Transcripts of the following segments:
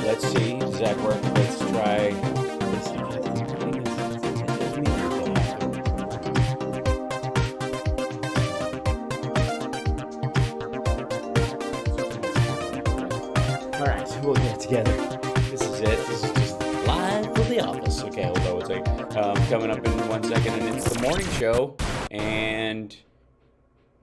Let's see. Does that work? Let's try. All right, we'll get it together. This is it. This is just live from the office. Okay, hold on one second. Coming up in 1 second, and it's the morning show. And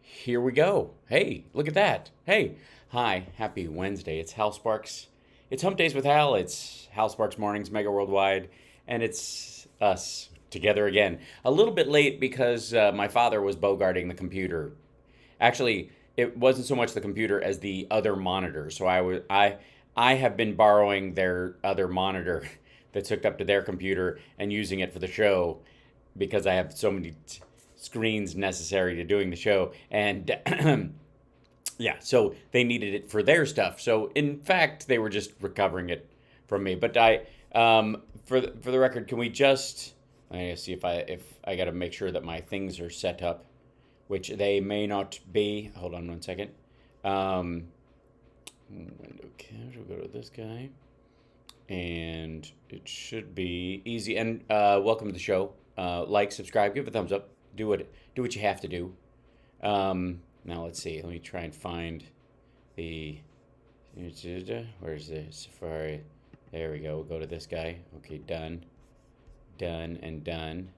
here we go. Hey, look at that. Hey, hi, happy Wednesday. It's Hal Sparks. It's Hump Days with Hal. It's Hal Sparks Mornings, Megaworldwide, and it's us together again. A little bit late because my father was bogarting the computer. Actually, it wasn't so much the computer as the other monitor. So I have been borrowing their other monitor that's hooked up to their computer and using it for the show because I have so many screens necessary to doing the show. And yeah, so they needed it for their stuff. So in fact, they were just recovering it from me. But for the record, can we just I gotta see if I got to make sure that my things are set up, which they may not be. Hold on 1 second. Window cache. We'll go to this guy, and it should be easy. And welcome to the show. Like, subscribe, give a thumbs up. Do what you have to do. Now let's see. Let me try and find the. Where's the Safari? There we go. We'll go to this guy. Okay, done, and done.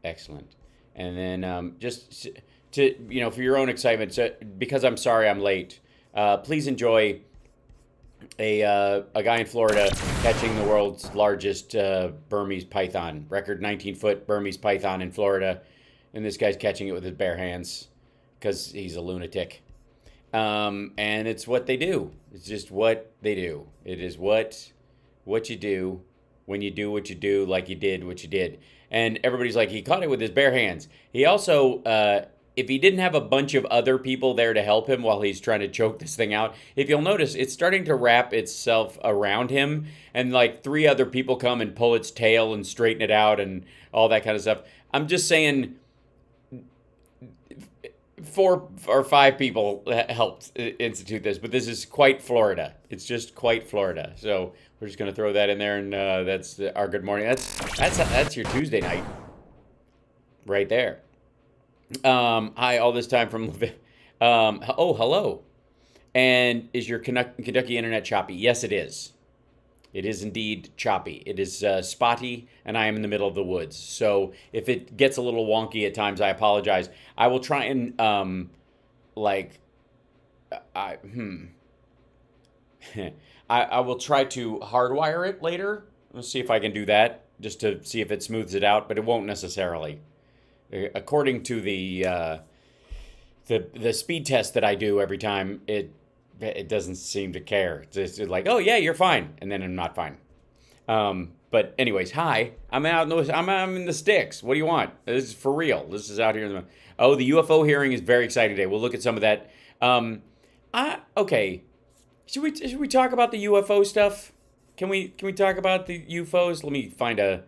Excellent. And then just to for your own excitement, so, because I'm sorry I'm late. Please enjoy a guy in Florida catching the world's largest Burmese python, record 19-foot Burmese python in Florida, and this guy's catching it with his bare hands because he's a lunatic. And it's what they do. It's just what they do. It is what you do when you do what you do, like you did what you did. And everybody's like, he caught it with his bare hands. He also, if he didn't have a bunch of other people there to help him while he's trying to choke this thing out, if you'll notice, it's starting to wrap itself around him, and like 3 other people come and pull its tail and straighten it out and all that kind of stuff. I'm just saying 4 or 5 people helped institute this, but this is quite Florida. It's just quite Florida. So we're just going to throw that in there, and that's our good morning. That's your Tuesday night right there. Hi, all this time from oh, hello. And is your Kentucky internet choppy? Yes, it is. It is indeed choppy. It is spotty, and I am in the middle of the woods. So if it gets a little wonky at times, I apologize. I will try and I will try to hardwire it later. Let's see if I can do that, just to see if it smooths it out, but it won't necessarily. According to the speed test that I do every time, it doesn't seem to care. It's just like, oh yeah, you're fine, and then I'm not fine. But anyways, hi. I'm in the sticks. What do you want? This is for real. This is out here. The UFO hearing is very exciting today. We'll look at some of that. Okay. Should we talk about the UFO stuff? Can we talk about the UFOs? Let me find a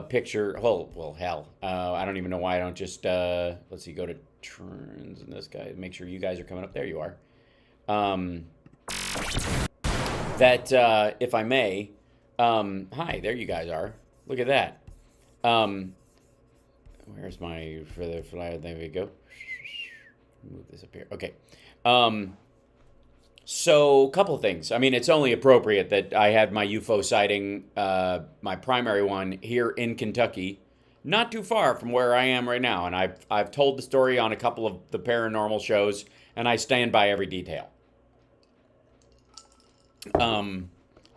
picture. Oh, well, hell. I don't even know why I don't just let's see. Go to trends and this guy. Make sure you guys are coming up. There you are. That if I may, hi, there you guys are. Look at that. Where's my further flyer? There we go. Move this up here. Okay. So a couple of things. I mean, it's only appropriate that I had my UFO sighting, my primary one here in Kentucky, not too far from where I am right now. And I've told the story on a couple of the paranormal shows, and I stand by every detail.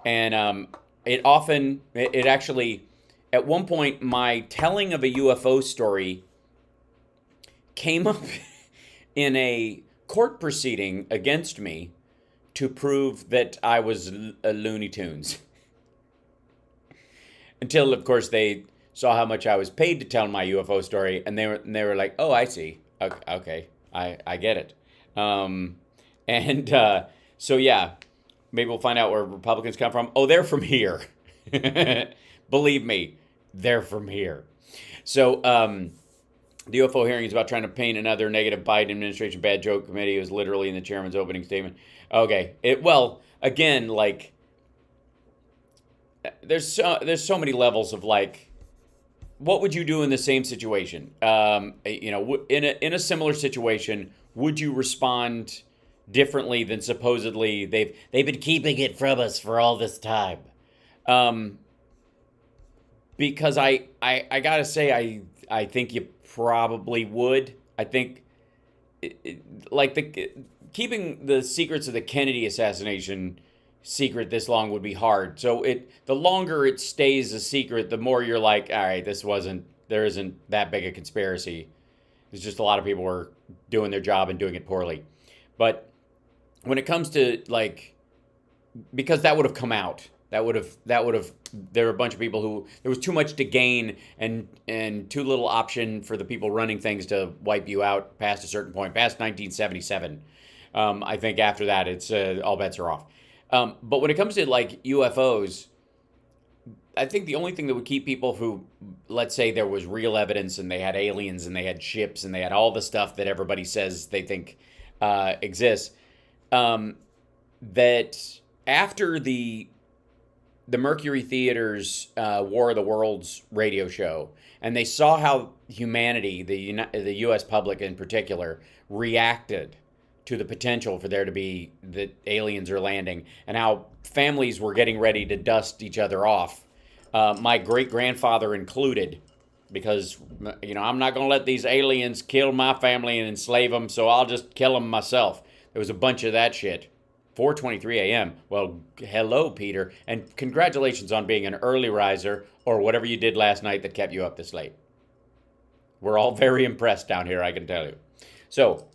It actually, at one point, my telling of a UFO story came up in a court proceeding against me to prove that I was a Looney Tunes. Until, of course, they saw how much I was paid to tell my UFO story, and they were like, oh, I see. Okay, I get it. So yeah, maybe we'll find out where Republicans come from. Oh, they're from here. Believe me, they're from here. So The UFO hearing is about trying to paint another negative Biden administration bad joke committee. It was literally in the chairman's opening statement. Okay. Well, again, like, there's so many levels of, like, what would you do in the same situation? In a similar situation, would you respond differently than supposedly they've been keeping it from us for all this time? Because I gotta say I think you probably would. I think like keeping the secrets of the Kennedy assassination secret this long would be hard. So the longer it stays a secret, the more you're like, all right, there isn't that big a conspiracy. There's just a lot of people were doing their job and doing it poorly. But when it comes to, like, because that would have come out. That would have there were a bunch of people who there was too much to gain and too little option for the people running things to wipe you out past a certain point, past 1977. I think after that it's all bets are off. But when it comes to, like, UFOs, I think the only thing that would keep people who, let's say there was real evidence and they had aliens and they had ships and they had all the stuff that everybody says they think exists, that after the Mercury Theater's War of the Worlds radio show, and they saw how humanity, the U.S. public in particular, reacted to the potential for there to be that aliens are landing, and how families were getting ready to dust each other off, my great-grandfather included, because, I'm not going to let these aliens kill my family and enslave them, so I'll just kill them myself. There was a bunch of that shit. 4:23 a.m. Well, hello, Peter, and congratulations on being an early riser or whatever you did last night that kept you up this late. We're all very impressed down here, I can tell you. So,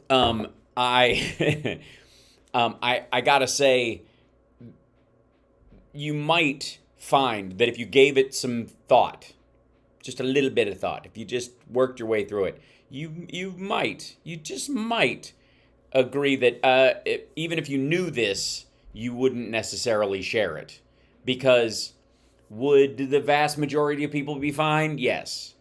I gotta say, you might find that if you gave it some thought, just a little bit of thought, if you just worked your way through it, you just might agree that even if you knew this, you wouldn't necessarily share it. Because would the vast majority of people be fine? Yes.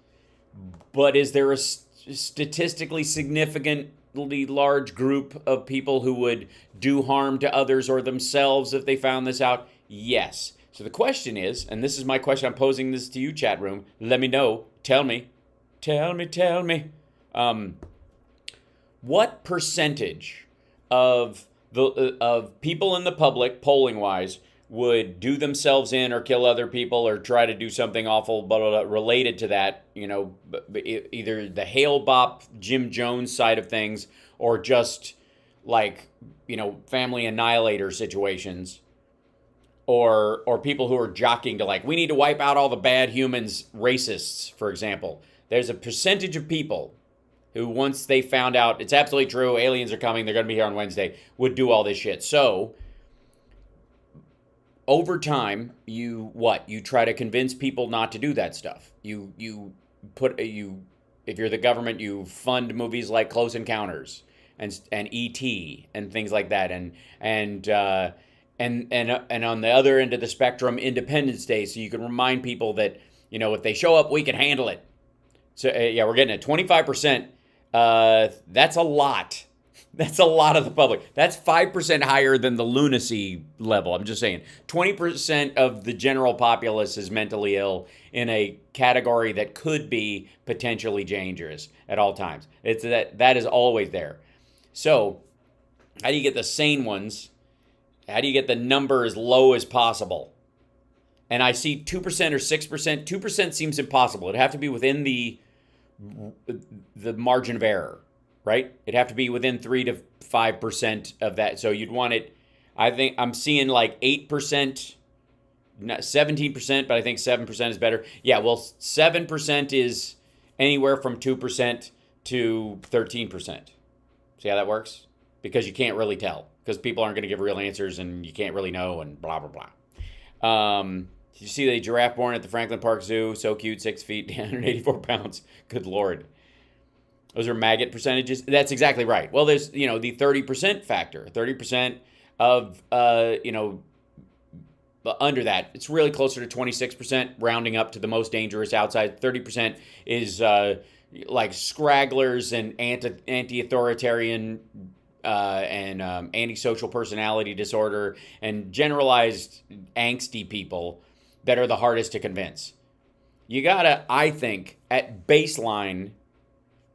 But is there a statistically significantly large group of people who would do harm to others or themselves if they found this out? Yes. So the question is, and this is my question, I'm posing this to you, chat room. Let me know. Tell me. What percentage of people in the public, polling wise, would do themselves in or kill other people or try to do something awful, but related to that? Either the Hale Bop Jim Jones side of things, or just like family annihilator situations, or people who are jockeying to, like, we need to wipe out all the bad humans, racists, for example. There's a percentage of people who, once they found out it's absolutely true, aliens are coming, they're going to be here on Wednesday, would do all this shit. So, over time, you try to convince people not to do that stuff. If you're the government, you fund movies like Close Encounters and E.T. and things like that, and on the other end of the spectrum, Independence Day, so you can remind people that if they show up, we can handle it. So we're getting at 25%. That's a lot. That's a lot of the public. That's 5% higher than the lunacy level. I'm just saying. 20% of the general populace is mentally ill in a category that could be potentially dangerous at all times. It's that is always there. So, how do you get the sane ones? How do you get the number as low as possible? And I see 2% or 6%. 2% seems impossible. It'd have to be within the margin of error, right? It'd have to be within 3 to 5% of that. So you'd want it, I think I'm seeing like 8%, 17%, but I think 7% is better. Yeah, well, 7% is anywhere from 2% to 13%. See how that works? Because you can't really tell. Because people aren't going to give real answers and you can't really know and blah, blah, blah. Did you see the giraffe born at the Franklin Park Zoo? So cute, 6 feet, 184 pounds. Good Lord. Those are maggot percentages. That's exactly right. Well, there's, the 30% factor. 30% of, under that. It's really closer to 26%, rounding up to the most dangerous outside. 30% is like scragglers and anti-authoritarian and antisocial personality disorder and generalized angsty people that are the hardest to convince. You gotta, I think, at baseline,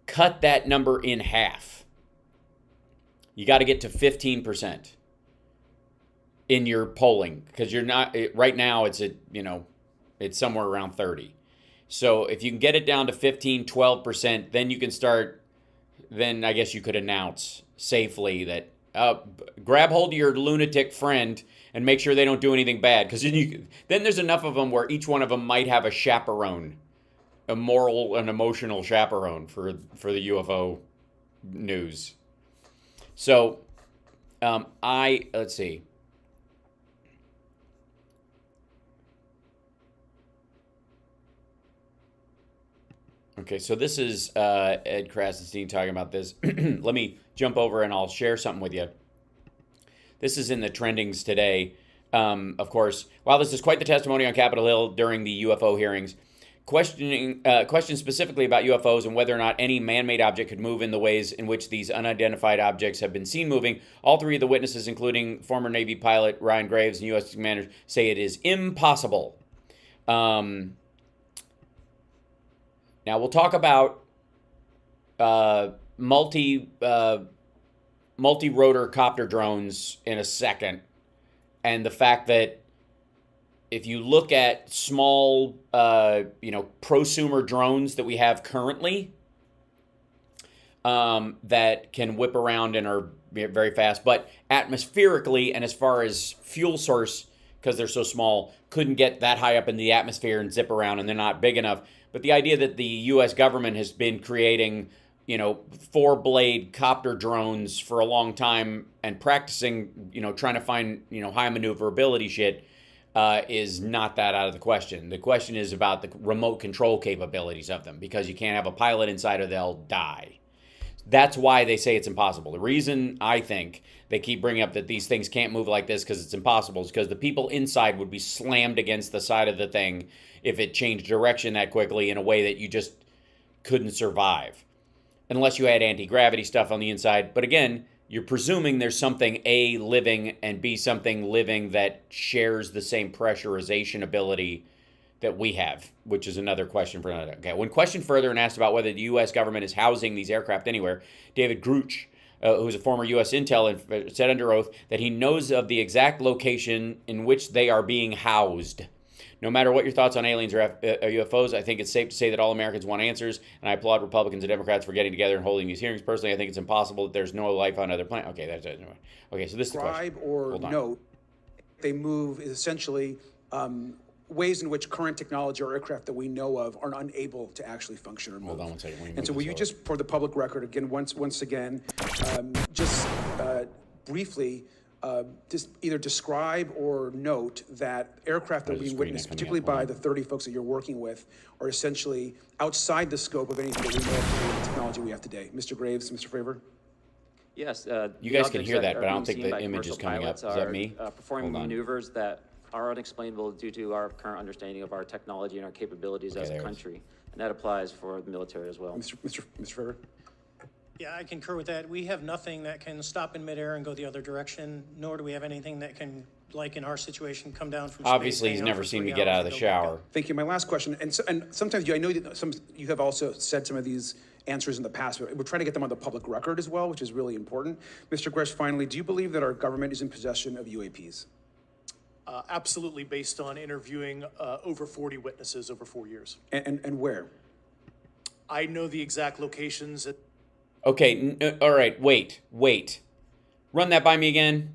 cut that number in half. You got to get to 15% in your polling, because you're not right now. It's it's somewhere around 30. So if you can get it down to 15, 12%, then you can start. Then I guess you could announce safely that grab hold of your lunatic friend and make sure they don't do anything bad, because then there's enough of them where each one of them might have a chaperone, a moral and emotional chaperone for the UFO news. So let's see. Okay, so this is Ed Krasenstein talking about this. Let me jump over and I'll share something with you. This is in the trendings today. Of course, while this is quite the testimony on Capitol Hill during the UFO hearings, questions specifically about UFOs and whether or not any man-made object could move in the ways in which these unidentified objects have been seen moving. All three of the witnesses, including former Navy pilot Ryan Graves and U.S. commanders, say it is impossible. Now we'll talk about multi-rotor copter drones in a second, and the fact that if you look at small, prosumer drones that we have currently that can whip around and are very fast, but atmospherically and as far as fuel source, because they're so small, couldn't get that high up in the atmosphere and zip around, and they're not big enough. But the idea that the U.S. government has been creating, four-blade copter drones for a long time and practicing, trying to find, high maneuverability shit is not that out of the question. The question is about the remote control capabilities of them, because you can't have a pilot inside or they'll die. That's why they say it's impossible. The reason I think they keep bringing up that these things can't move like this because it's impossible is because the people inside would be slammed against the side of the thing if it changed direction that quickly in a way that you just couldn't survive. Unless you had anti-gravity stuff on the inside. But again, you're presuming there's something A, living, and B, something living that shares the same pressurization ability that we have, which is another question for another. Okay, when questioned further and asked about whether the U.S. government is housing these aircraft anywhere, David Gruch, who's a former U.S. intel, said under oath that he knows of the exact location in which they are being housed. No matter what your thoughts on aliens or UFOs, I think it's safe to say that all Americans want answers, and I applaud Republicans and Democrats for getting together and holding these hearings. Personally, I think it's impossible that there's no life on other planets. Okay, that's it. Okay, so this is the question. Describe or note they move is essentially ways in which current technology or aircraft that we know of are unable to actually function or move. Hold on one second. And so will you just, for the public record, again, once again, briefly, just either describe or note that aircraft that are being witnessed, particularly by the 30 folks that you're working with, are essentially outside the scope of anything that we know of the technology we have today. Mr. Graves, Mr. Favor? Yes. You guys can hear that, but I don't think the image is coming up. Is that me? Performing maneuvers that are unexplainable due to our current understanding of our technology and our capabilities as a country. And that applies for the military as well. Mr. Favor? Yeah, I concur with that. We have nothing that can stop in midair and go the other direction, nor do we have anything that can, like in our situation, come down from space. Obviously, he's never seen me get out of the shower. Thank you. My last question, and sometimes I know that you have also said some of these answers in the past, but we're trying to get them on the public record as well, which is really important. Mr. Gresh, finally, do you believe that our government is in possession of UAPs? Absolutely, based on interviewing over 40 witnesses over 4 years. And where? I know the exact locations. Okay, all right, wait. Run that by me again.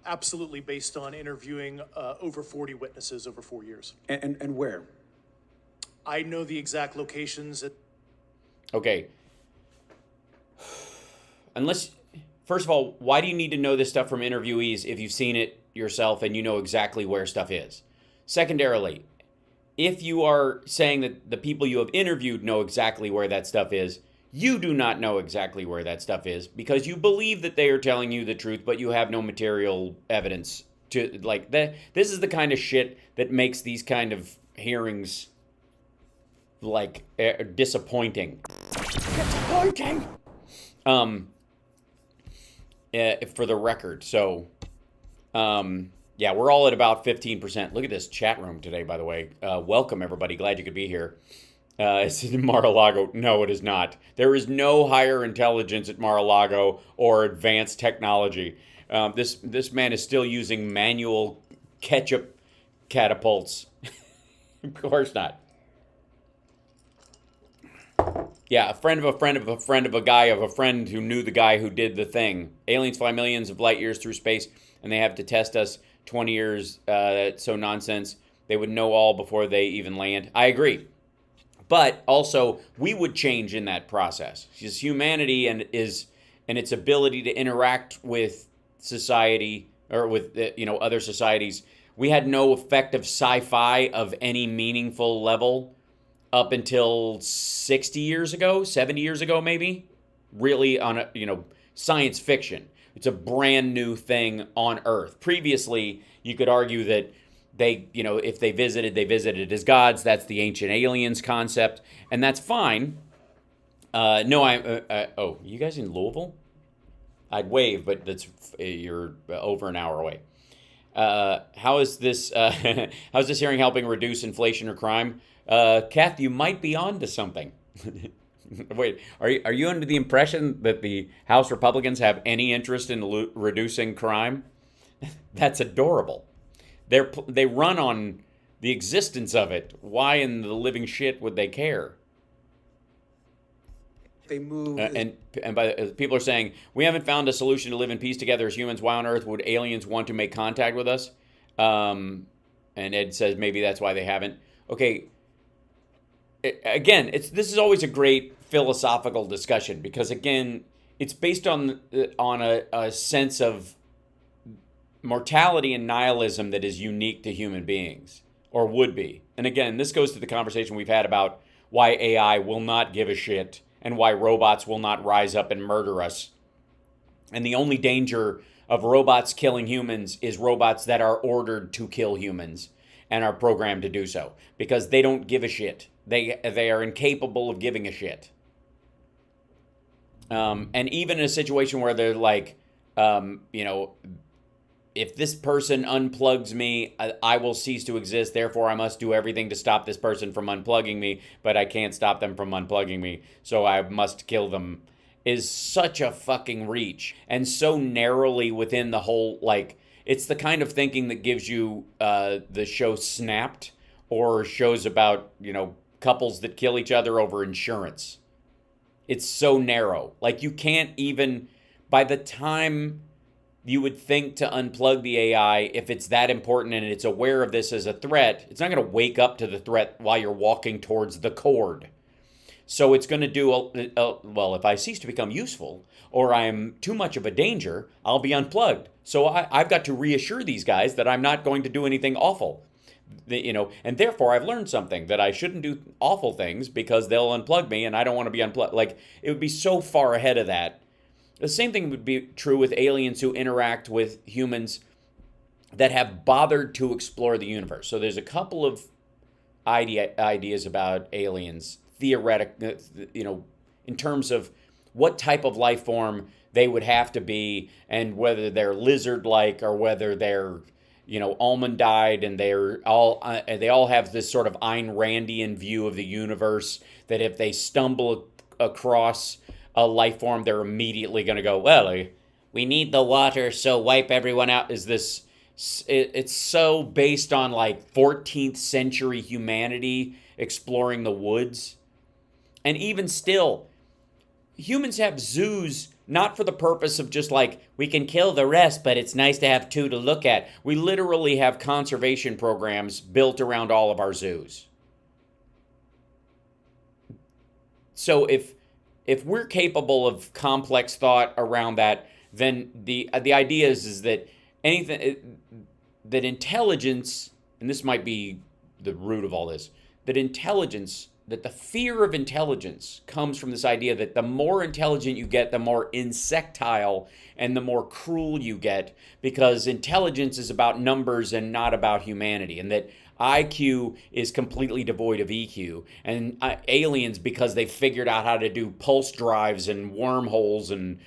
Absolutely, based on interviewing over 40 witnesses over 4 years. And where? I know the exact locations. Okay. First of all, why do you need to know this stuff from interviewees if you've seen it yourself and you know exactly where stuff is? Secondarily, if you are saying that the people you have interviewed know exactly where that stuff is, You do not know exactly where that stuff is because you believe that they are telling you the truth, but you have no material evidence to like that. This is the kind of shit that makes these kind of hearings like disappointing. Disappointing. For the record, so yeah, we're all at about 15%. Look at this chat room today, by the way. Welcome, everybody. Glad you could be here. It's in Mar-a-Lago. No, it is not. There is no higher intelligence at Mar-a-Lago or advanced technology. This man is still using manual ketchup catapults. Of course not. Yeah, a friend of a friend of a friend of a guy of a friend who knew the guy who did the thing. Aliens fly millions of light years through space, and they have to test us 20 years. That's so nonsense. They would know all before they even land. I agree. But also, we would change in that process. Because humanity and its ability to interact with society or with other societies, we had no effective sci-fi of any meaningful level up until 60 years ago, 70 years ago maybe. Really on science fiction. It's a brand new thing on Earth. Previously, you could argue that if they visited as gods. That's the ancient aliens concept, and that's fine. Oh, you guys in Louisville? I'd wave, but you're over an hour away. How is this? How's this hearing helping reduce inflation or crime? Kath, you might be on to something. Wait, are you under the impression that the House Republicans have any interest in reducing crime? That's adorable. They run on the existence of it. Why in the living shit would they care? They move. People are saying, we haven't found a solution to live in peace together as humans. Why on earth would aliens want to make contact with us? And Ed says maybe that's why they haven't. Okay. Again, this is always a great philosophical discussion because, again, it's based on a sense of mortality and nihilism that is unique to human beings, or would be. And again, this goes to the conversation we've had about why AI will not give a shit and why robots will not rise up and murder us. And the only danger of robots killing humans is robots that are ordered to kill humans and are programmed to do so because they don't give a shit. They are incapable of giving a shit. And even in a situation where they're like, if this person unplugs me, I will cease to exist. Therefore, I must do everything to stop this person from unplugging me, but I can't stop them from unplugging me, so I must kill them, is such a fucking reach. And so narrowly within the whole, it's the kind of thinking that gives you the show Snapped or shows about, couples that kill each other over insurance. It's so narrow. You can't even, by the time you would think to unplug the AI, if it's that important and it's aware of this as a threat, it's not going to wake up to the threat while you're walking towards the cord. So it's going to do, well, if I cease to become useful or I'm too much of a danger, I'll be unplugged. So I've got to reassure these guys that I'm not going to do anything awful. And therefore I've learned something, that I shouldn't do awful things because they'll unplug me and I don't want to be unplugged. It would be so far ahead of that. The same thing would be true with aliens who interact with humans that have bothered to explore the universe. So there's a couple of ideas about aliens, theoretic, in terms of what type of life form they would have to be and whether they're lizard-like or whether they're, almond-eyed and they all have this sort of Ayn Randian view of the universe that if they stumble across a life form, they're immediately going to go, well, we need the water, so wipe everyone out. It's so based on 14th century humanity exploring the woods. And even still, humans have zoos not for the purpose of just we can kill the rest, but it's nice to have two to look at. We literally have conservation programs built around all of our zoos. So if we're capable of complex thought around that, then the idea is that that intelligence, and this might be the root of all this, that intelligence that the fear of intelligence comes from this idea that the more intelligent you get, the more insectile and the more cruel you get, because intelligence is about numbers and not about humanity, and that IQ is completely devoid of EQ. And aliens, because they figured out how to do pulse drives and wormholes and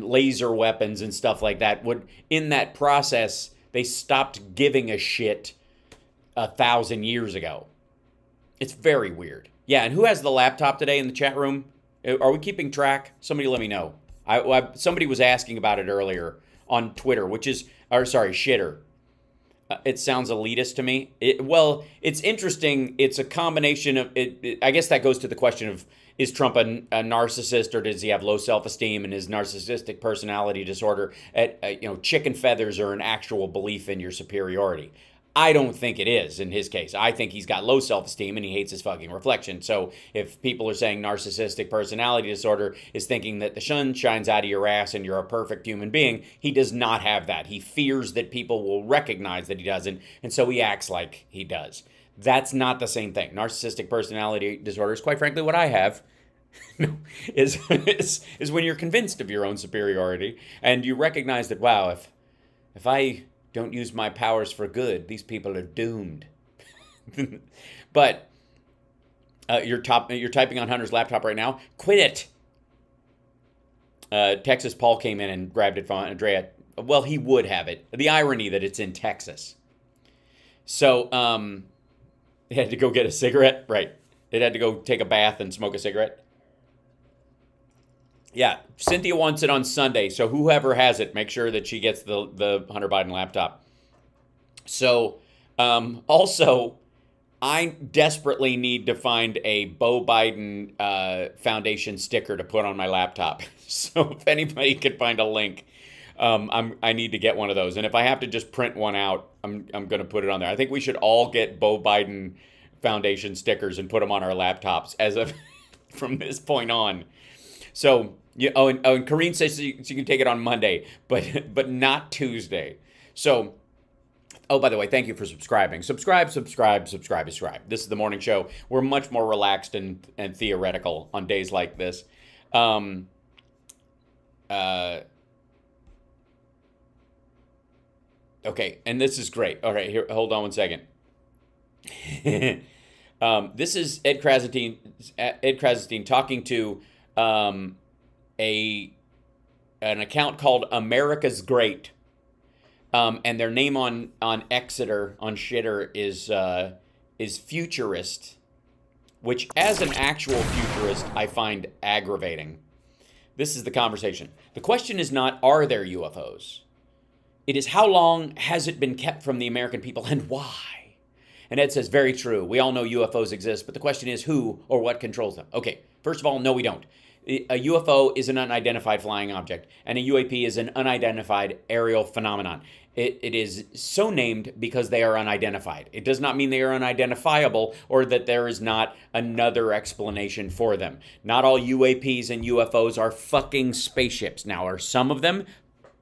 laser weapons and stuff like that, would, in that process, they stopped giving a shit 1,000 years ago. It's very weird. Yeah, and who has the laptop today in the chat room? Are we keeping track? Somebody let me know. Somebody was asking about it earlier on Twitter, Shitter. It sounds elitist to me. Well, it's interesting. It's a combination of I guess that goes to the question of, is Trump a narcissist, or does he have low self-esteem, and his narcissistic personality disorder chicken feathers or an actual belief in your superiority? I don't think it is in his case. I think he's got low self-esteem and he hates his fucking reflection. So if people are saying narcissistic personality disorder is thinking that the sun shines out of your ass and you're a perfect human being, he does not have that. He fears that people will recognize that he doesn't, and so he acts like he does. That's not the same thing. Narcissistic personality disorder is, quite frankly, what I have. is when you're convinced of your own superiority and you recognize that, wow, if I don't use my powers for good, these people are doomed. But you're typing on Hunter's laptop right now. Quit it. Texas Paul came in and grabbed it from Andrea. Well, he would have it. The irony that it's in Texas. So it had to go get a cigarette. Right. It had to go take a bath and smoke a cigarette. Yeah, Cynthia wants it on Sunday, so whoever has it, make sure that she gets the Hunter Biden laptop. So, also, I desperately need to find a Beau Biden Foundation sticker to put on my laptop. So if anybody could find a link, I need to get one of those. And if I have to just print one out, I'm going to put it on there. I think we should all get Beau Biden Foundation stickers and put them on our laptops as of from this point on. So, and Karine says she can take it on Monday, but not Tuesday. So, oh, by the way, thank you for subscribing. Subscribe. This is the morning show. We're much more relaxed and theoretical on days like this. Okay, and this is great. All right, here, hold on one second. This is Ed Krasenstein talking to an account called America's Great, and their name on Exeter on Shitter is Futurist, which as an actual futurist I find aggravating. This is the conversation. The question is not, are there UFOs? It is, how long has it been kept from the American people and why? And Ed says, very true. We all know UFOs exist, but the question is who or what controls them. Okay, first of all, no, we don't. A UFO is an unidentified flying object, and a UAP is an unidentified aerial phenomenon. It is so named because they are unidentified. It does not mean they are unidentifiable or that there is not another explanation for them. Not all UAPs and UFOs are fucking spaceships. Now, are some of them?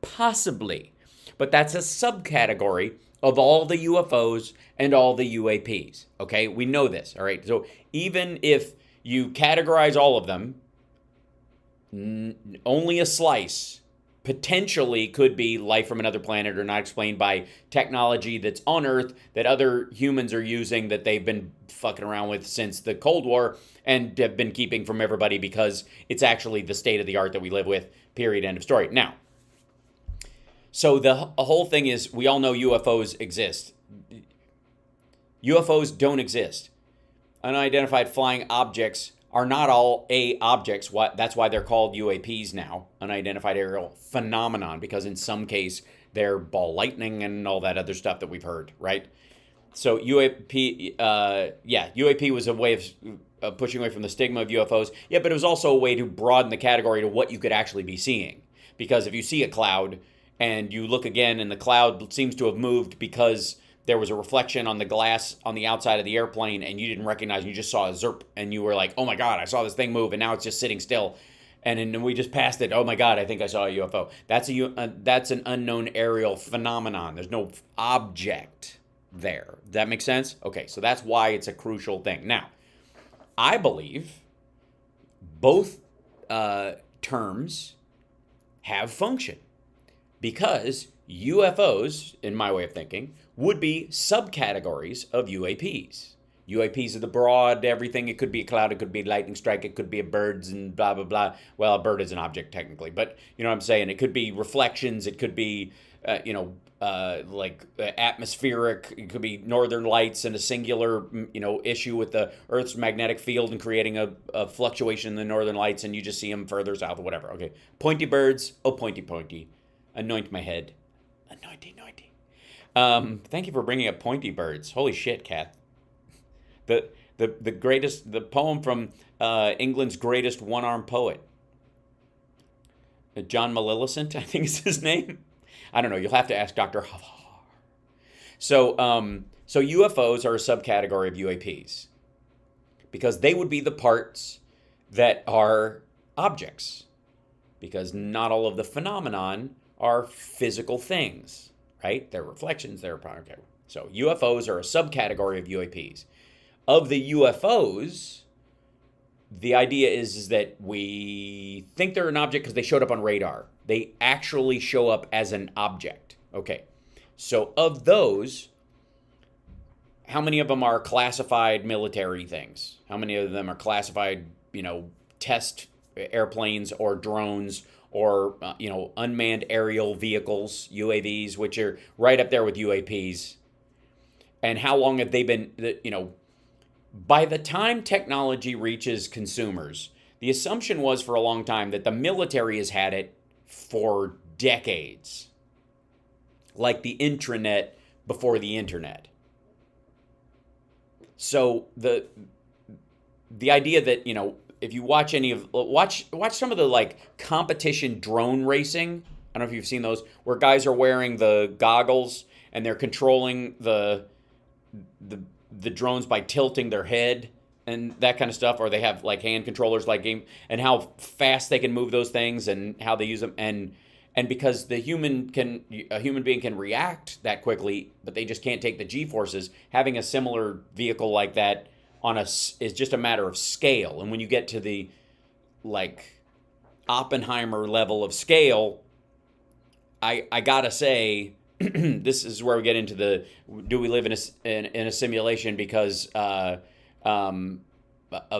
Possibly. But that's a subcategory of all the UFOs and all the UAPs. Okay, we know this. All right, so even if you categorize all of them, only a slice potentially could be life from another planet or not explained by technology that's on Earth that other humans are using that they've been fucking around with since the Cold War and have been keeping from everybody because it's actually the state of the art that we live with, period, end of story. Now, so the whole thing is, we all know UFOs exist. UFOs don't exist. Unidentified flying objects are not all objects. That's why they're called UAPs now, unidentified aerial phenomenon, because in some case they're ball lightning and all that other stuff that we've heard, right? So UAP was a way of pushing away from the stigma of UFOs. Yeah, but it was also a way to broaden the category to what you could actually be seeing. Because if you see a cloud and you look again and the cloud seems to have moved because there was a reflection on the glass on the outside of the airplane and you didn't recognize, you just saw a zerp and you were like, oh my God, I saw this thing move and now it's just sitting still. And then we just passed it. Oh my God, I think I saw a UFO. That's an unknown aerial phenomenon. There's no object there. Does that make sense? Okay, so that's why it's a crucial thing. Now, I believe both terms have function, because UFOs, in my way of thinking, would be subcategories of UAPs. UAPs are the broad everything. It could be a cloud, it could be a lightning strike, it could be a birds and blah, blah, blah. Well, a bird is an object technically, but you know what I'm saying? It could be reflections, it could be, atmospheric, it could be northern lights and a singular, issue with the Earth's magnetic field and creating a fluctuation in the northern lights, and you just see them further south or whatever. Okay, pointy birds, oh pointy pointy, anoint my head, anointy anointy. Thank you for bringing up pointy birds. Holy shit, Kat. The greatest, the poem from England's greatest one-armed poet, John Malilicent, I think is his name. I don't know. You'll have to ask Dr. Havar. So UFOs are a subcategory of UAPs because they would be the parts that are objects, because not all of the phenomenon are physical things, right? They're reflections. Okay. So UFOs are a subcategory of UAPs. Of the UFOs, the idea is that we think they're an object because they showed up on radar. They actually show up as an object. Okay. So of those, how many of them are classified military things? How many of them are classified, test airplanes or drones or, unmanned aerial vehicles, UAVs, which are right up there with UAPs? And how long have they been, by the time technology reaches consumers, the assumption was for a long time that the military has had it for decades, like the intranet before the internet. So the idea that, if you watch watch some of the competition drone racing, I don't know if you've seen those, where guys are wearing the goggles and they're controlling the drones by tilting their head and that kind of stuff, or they have hand controllers game, and how fast they can move those things and how they use them, and because a human being can react that quickly, but they just can't take the G-forces. Having a similar vehicle like that is just a matter of scale, and when you get to the Oppenheimer level of scale, I gotta say, this is where we get into do we live in a simulation because of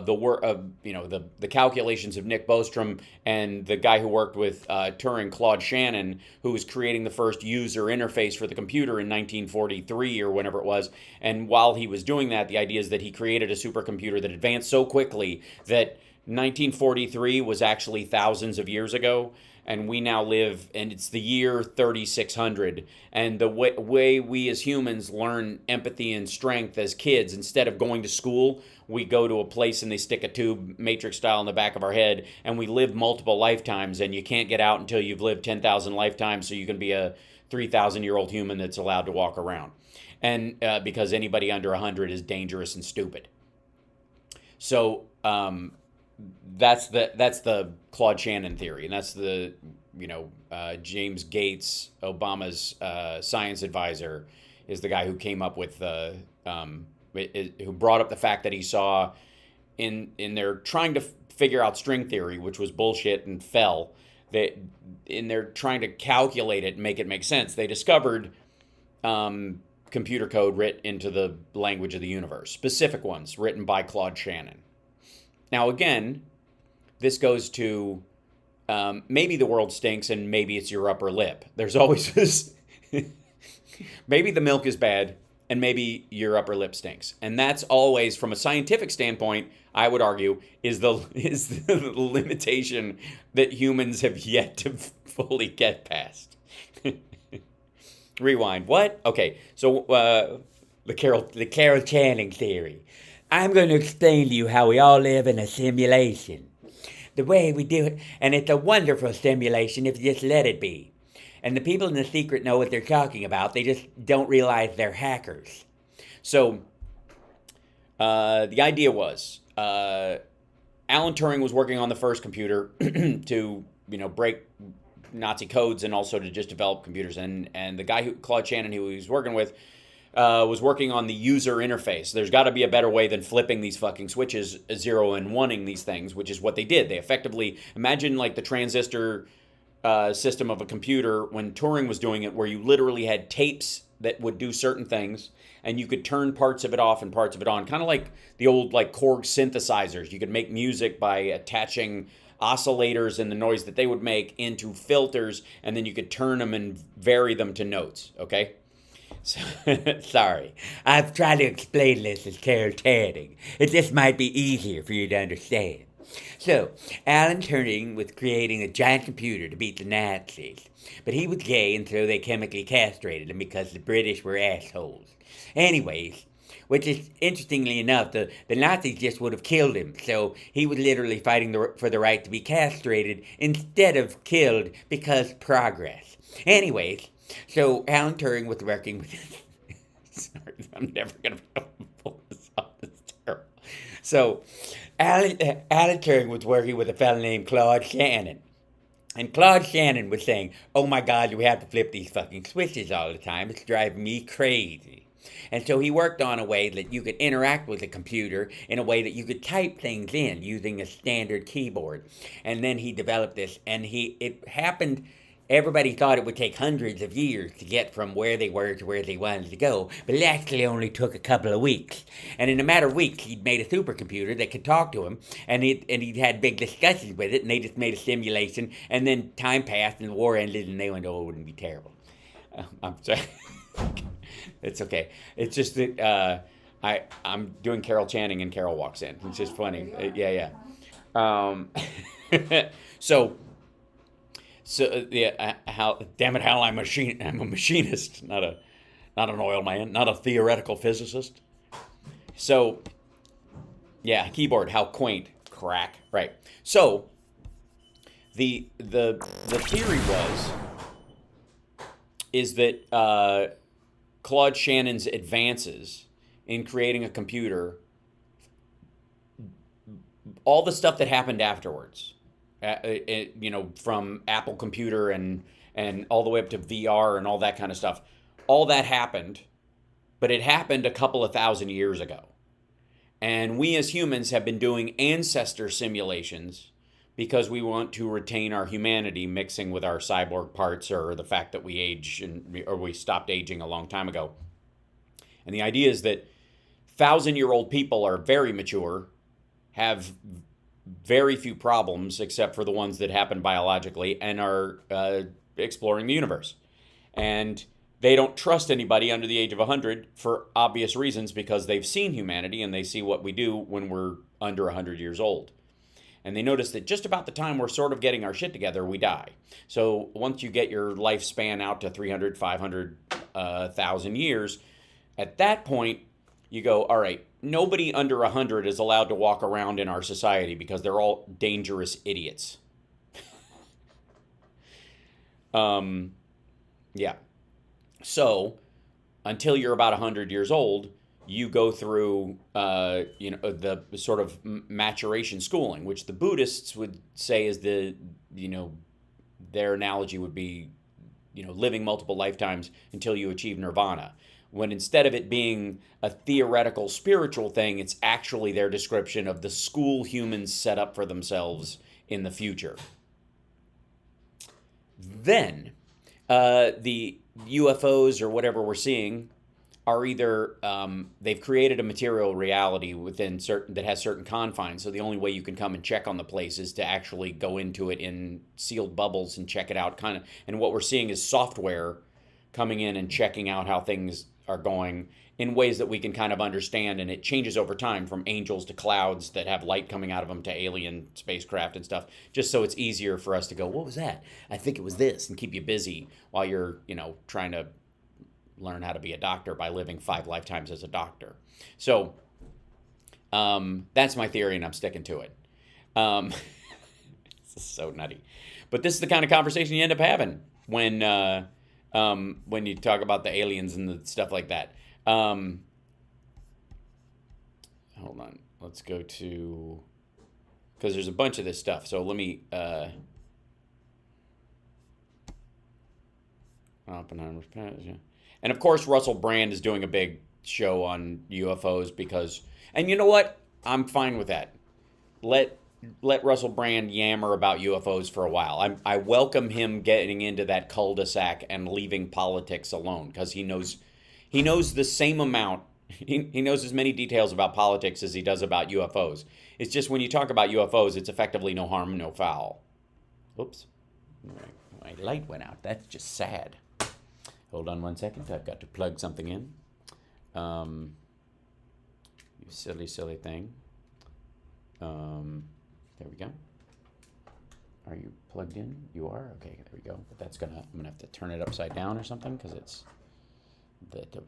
the work of the calculations of Nick Bostrom and the guy who worked with Turing, Claude Shannon, who was creating the first user interface for the computer in 1943 or whenever it was. And while he was doing that, the idea is that he created a supercomputer that advanced so quickly that 1943 was actually thousands of years ago. And we now live, and it's the year 3600. And the way we as humans learn empathy and strength as kids, instead of going to school, we go to a place and they stick a tube, Matrix style, in the back of our head, and we live multiple lifetimes, and you can't get out until you've lived 10,000 lifetimes, so you can be a 3,000-year-old human that's allowed to walk around. And because anybody under 100 is dangerous and stupid. So, that's the Claude Shannon theory, and that's the James Gates, Obama's science advisor, is the guy who came up with who brought up the fact that he saw in their trying to figure out string theory, which was bullshit and fell. That in their trying to calculate it and make it make sense, they discovered computer code written into the language of the universe, specific ones written by Claude Shannon. Now, again, this goes to maybe the world stinks and maybe it's your upper lip. There's always this, maybe the milk is bad and maybe your upper lip stinks. And that's always, from a scientific standpoint, I would argue, is the limitation that humans have yet to fully get past. Rewind. What? Okay, so the Carol Channing theory. I'm going to explain to you how we all live in a simulation. The way we do it, and it's a wonderful simulation if you just let it be. And the people in the secret know what they're talking about. They just don't realize they're hackers. So, the idea was, Alan Turing was working on the first computer to, break Nazi codes and also to just develop computers. And the guy Claude Shannon, who he was working with, was working on the user interface. There's got to be a better way than flipping these fucking switches, 0 and 1ing these things, which is what they did. They effectively, imagine like the transistor system of a computer when Turing was doing it, where you literally had tapes that would do certain things, and you could turn parts of it off and parts of it on, kind of like the old like Korg synthesizers. You could make music by attaching oscillators and the noise that they would make into filters, and then you could turn them and vary them to notes, okay? So, sorry, I've tried to explain this as Carol Channing. It just might be easier for you to understand. So, Alan Turing was creating a giant computer to beat the Nazis, but he was gay, and so they chemically castrated him because the British were assholes. Anyways, which is, interestingly enough, the Nazis just would have killed him, so he was literally fighting for the right to be castrated instead of killed because progress. Anyways, so Alan Turing was working with... Sorry, I'm never going to be able to pull this off. It's terrible. So, Alan Turing was working with a fellow named Claude Shannon. And Claude Shannon was saying, oh my God, we have to flip these fucking switches all the time. It's driving me crazy. And so he worked on a way that you could interact with the computer in a way that you could type things in using a standard keyboard. And then he developed this, and it happened... Everybody thought it would take hundreds of years to get from where they were to where they wanted to go, but it actually only took a couple of weeks. And in a matter of weeks, he'd made a supercomputer that could talk to him, and he'd had big discussions with it, and they just made a simulation, and then time passed, and the war ended, and they went, oh, it wouldn't be terrible. I'm sorry. It's okay. It's just that I'm doing Carol Channing, and Carol walks in. It's just funny. Yeah. So yeah, how damn it, Hal, I'm a machinist, not an oil man, not a theoretical physicist. So yeah, keyboard, how quaint, crack, right? So the theory is that Claude Shannon's advances in creating a computer, all the stuff that happened afterwards. From Apple Computer and all the way up to VR and all that kind of stuff. All that happened, but it happened a couple of thousand years ago. And we as humans have been doing ancestor simulations because we want to retain our humanity mixing with our cyborg parts, or the fact that we age or we stopped aging a long time ago. And the idea is that 1,000-year-old people are very mature, have very few problems except for the ones that happen biologically, and are exploring the universe. And they don't trust anybody under the age of 100 for obvious reasons, because they've seen humanity and they see what we do when we're under 100 years old. And they notice that just about the time we're sort of getting our shit together, we die. So once you get your lifespan out to 300, 500, 1,000 years, at that point, you go, all right, nobody under 100 is allowed to walk around in our society because they're all dangerous idiots. Yeah. So until you're about 100 years old, you go through, the sort of maturation schooling, which the Buddhists would say is their analogy would be, living multiple lifetimes until you achieve nirvana. When instead of it being a theoretical spiritual thing, it's actually their description of the school humans set up for themselves in the future. Then, the UFOs or whatever we're seeing are either, they've created a material reality that has certain confines, so the only way you can come and check on the place is to actually go into it in sealed bubbles and check it out, and what we're seeing is software coming in and checking out how things are going in ways that we can kind of understand, and it changes over time from angels to clouds that have light coming out of them to alien spacecraft and stuff, just so it's easier for us to go, what was that? I think it was this, and keep you busy while you're, trying to learn how to be a doctor by living 5 lifetimes as a doctor. So that's my theory, and I'm sticking to it. This is so nutty. But this is the kind of conversation you end up having when you talk about the aliens and the stuff like that. Hold on. Let's go to... Because there's a bunch of this stuff. So let me... Oppenheimer's passage. And of course, Russell Brand is doing a big show on UFOs because, and you know what? I'm fine with that. Let Russell Brand yammer about UFOs for a while. I welcome him getting into that cul-de-sac and leaving politics alone because he knows the same amount. He knows as many details about politics as he does about UFOs. It's just when you talk about UFOs, it's effectively no harm, no foul. Oops. My light went out. That's just sad. Hold on 1 second. I've got to plug something in. You silly thing. There we go. Are you plugged in? You are? Okay, there we go. But I'm gonna have to turn it upside down or something because it's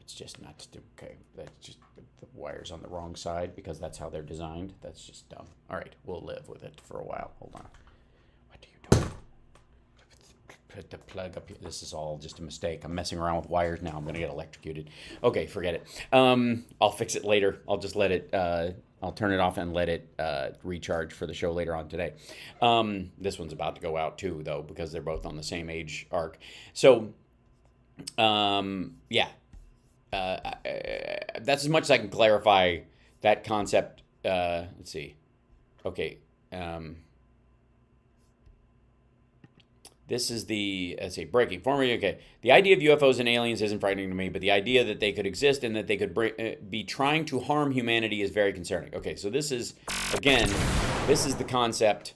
just not, okay. That's just, the wire's on the wrong side because that's how they're designed. That's just dumb. All right, we'll live with it for a while. Hold on. What are you doing? Put the plug up here. This is all just a mistake. I'm messing around with wires now. I'm gonna get electrocuted. Okay, forget it. I'll fix it later. I'll just let it, I'll turn it off and let it recharge for the show later on today. This one's about to go out too, though, because they're both on the same age arc. So, yeah. That's as much as I can clarify that concept. Let's see. Okay. This is the, let's see, breaking. Okay. The idea of UFOs and aliens isn't frightening to me, but the idea that they could exist and that they could be trying to harm humanity is very concerning. Okay, so this is, again, this is the concept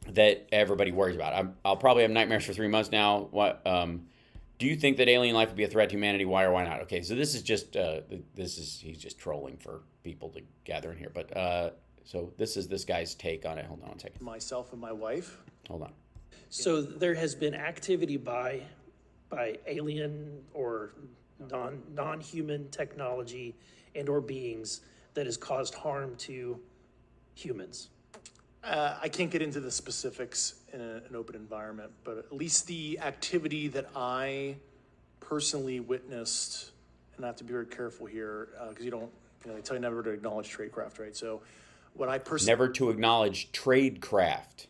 that everybody worries about. I'll probably have nightmares for 3 months now. What? Do you think that alien life would be a threat to humanity? Why or why not? Okay, so this is just, he's just trolling for people to gather in here. But, so this is this guy's take on it. Hold on 1 second. Myself and my wife. Hold on. So there has been activity by alien or non-human technology and or beings that has caused harm to humans. I can't get into the specifics in an open environment, but at least the activity that I personally witnessed, and I have to be very careful here because they tell you never to acknowledge tradecraft, right? So what I personally... Never to acknowledge tradecraft.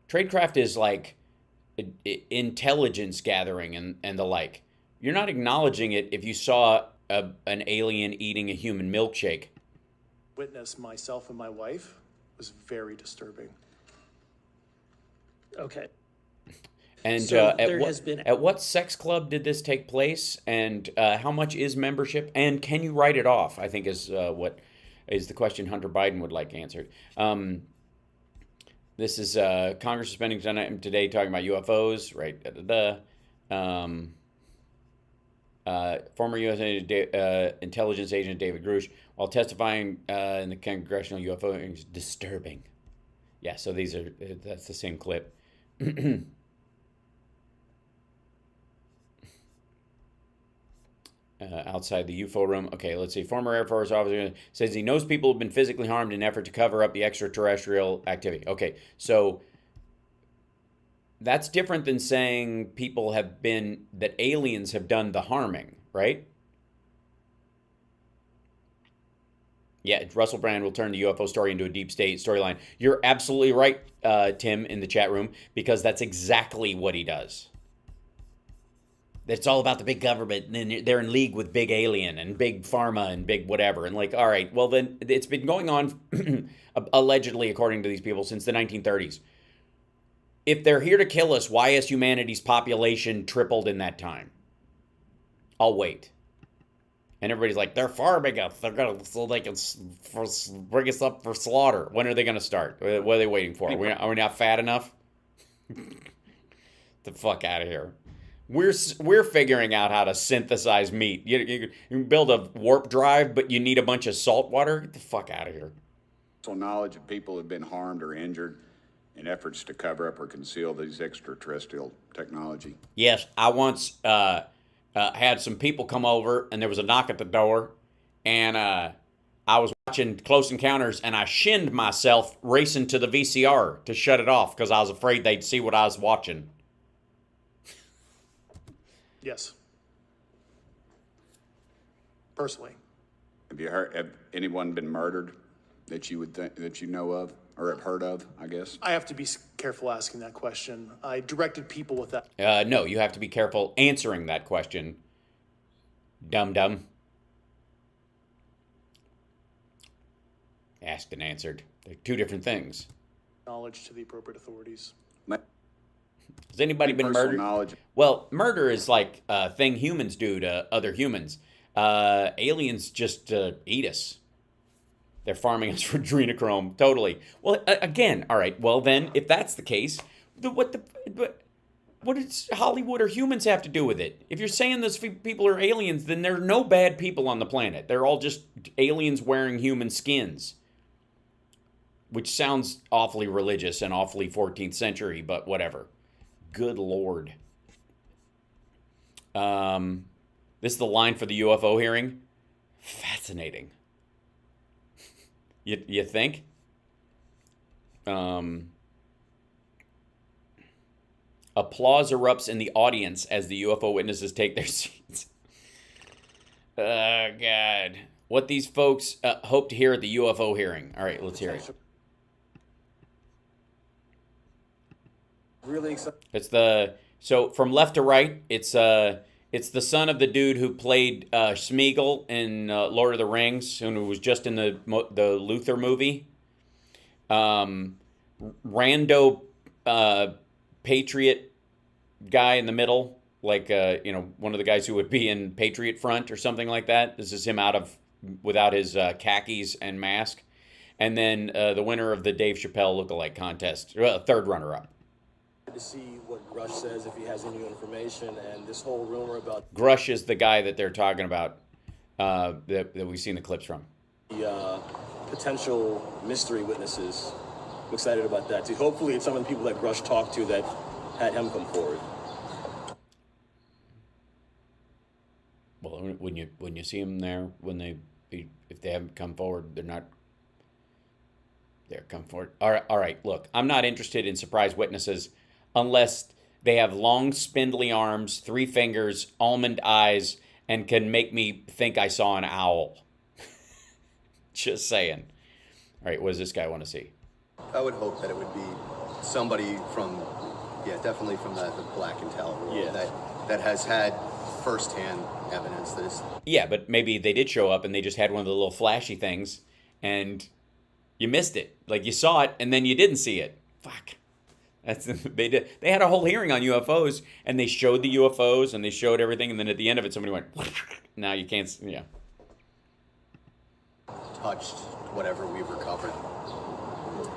Tradecraft is like intelligence gathering and the like. You're not acknowledging it if you saw an alien eating a human milkshake. Witness myself and my wife was very disturbing. Okay. And so at what sex club did this take place? And how much is membership? And can you write it off? I think is what is the question Hunter Biden would like answered. This is Congress is spending time today talking about UFOs, right? Former U.S. intelligence agent David Grush, while testifying in the congressional UFO hearings, disturbing. Yeah, so that's the same clip. Outside the UFO room. Okay, let's see. Former Air Force officer says he knows people have been physically harmed in an effort to cover up the extraterrestrial activity. Okay, so that's different than saying that aliens have done the harming, right? Yeah, Russell Brand will turn the UFO story into a deep state storyline. You're absolutely right, Tim, in the chat room, because that's exactly what he does. It's all about the big government, and then they're in league with big alien and big pharma and big whatever. And like, all right, well then it's been going on allegedly, according to these people, since the 1930s. If they're here to kill us, why has humanity's population tripled in that time? I'll wait. And everybody's like, they're farming us. They're gonna so they can bring us up for slaughter. When are they gonna start? What are they waiting for? Are we not fat enough? The fuck out of here. We're figuring out how to synthesize meat. You can build a warp drive, but you need a bunch of salt water. Get the fuck out of here. So knowledge of people have been harmed or injured in efforts to cover up or conceal these extraterrestrial technology. Yes, I once had some people come over, and there was a knock at the door, and I was watching Close Encounters, and I shinned myself racing to the VCR to shut it off because I was afraid they'd see what I was watching. Yes. Personally. Have anyone been murdered that you would think that you know of? or have heard of, I guess? I have to be careful asking that question. I directed people with that. No, you have to be careful answering that question. Dum-dum. Asked and answered. They're two different things. Knowledge to the appropriate authorities. Has anybody been Personal murdered? knowledge. Well, murder is like a thing humans do to other humans. Aliens just eat us. They're farming us for adrenochrome. Totally. Well, again, all right. Well, then, if that's the case, what does Hollywood or humans have to do with it? If you're saying those people are aliens, then there are no bad people on the planet. They're all just aliens wearing human skins. Which sounds awfully religious and awfully 14th century, but whatever. Good Lord. This is the line for the UFO hearing. Fascinating. You think? Applause erupts in the audience as the UFO witnesses take their seats. Oh, God. What these folks hope to hear at the UFO hearing. All right, let's hear it. Really excited. So from left to right, it's the son of the dude who played Smeagol in Lord of the Rings, who was just in the Luther movie. Rando Patriot guy in the middle, like one of the guys who would be in Patriot Front or something like that. This is him without his khakis and mask, and then the winner of the Dave Chappelle lookalike contest, third runner-up. To see what Grush says, if he has any information, and this whole rumor about Grush is the guy that they're talking about, that we've seen the clips from. the potential mystery witnesses. I'm excited about that too. Hopefully, it's some of the people that Grush talked to that had him come forward. Well, when you see them there, if they haven't come forward, they're come forward. All right. Look, I'm not interested in surprise witnesses unless they have long, spindly arms, 3 fingers, almond eyes, and can make me think I saw an owl. Just saying. All right, what does this guy want to see? I would hope that it would be somebody from, definitely from the Black and Tal world that has had firsthand evidence that is. Yeah, but maybe they did show up and they just had one of the little flashy things, and you missed it. Like you saw it and then you didn't see it. Fuck. They did. They had a whole hearing on UFOs, and they showed the UFOs and they showed everything, and then at the end of it, somebody went, "Now you can't." Yeah. Touched whatever we've recovered.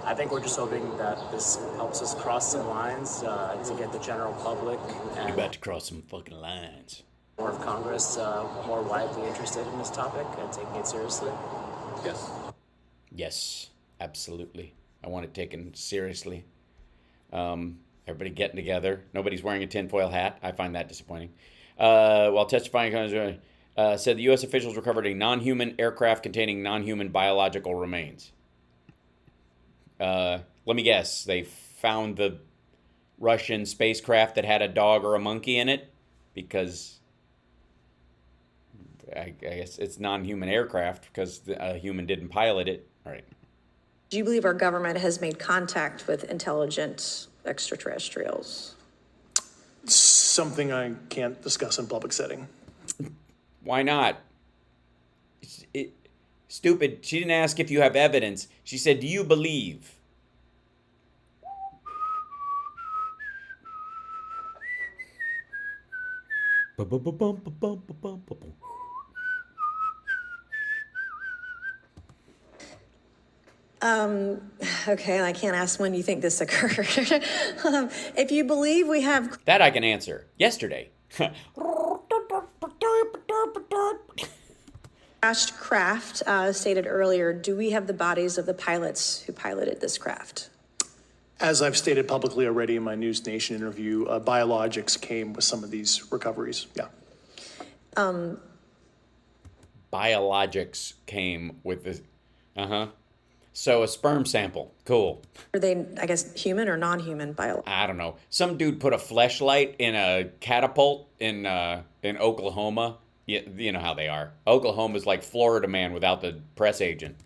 I think we're just hoping that this helps us cross some lines to get the general public and You're about to cross some fucking lines. more of Congress more widely interested in this topic and taking it seriously. Yes. Yes, absolutely. I want it taken seriously. Everybody getting together. Nobody's wearing a tinfoil hat. I find that disappointing. While testifying, said the U.S. officials recovered a non-human aircraft containing non-human biological remains. Let me guess. They found the Russian spacecraft that had a dog or a monkey in it? Because I guess it's non-human aircraft because a human didn't pilot it. All right. Do you believe our government has made contact with intelligent extraterrestrials? Something I can't discuss in public setting. Why not? Stupid. She didn't ask if you have evidence. She said, do you believe? Okay, I can't ask when you think this occurred. If you believe we have That I can answer. Yesterday. crashed craft, stated earlier, do we have the bodies of the pilots who piloted this craft? As I've stated publicly already in my News Nation interview, biologics came with some of these recoveries. Yeah. Biologics came with this. So a sperm sample. Cool. Are they, I guess, human or non-human biologics? I don't know. Some dude put a fleshlight in a catapult in Oklahoma. You know how they are. Oklahoma's like Florida man without the press agent.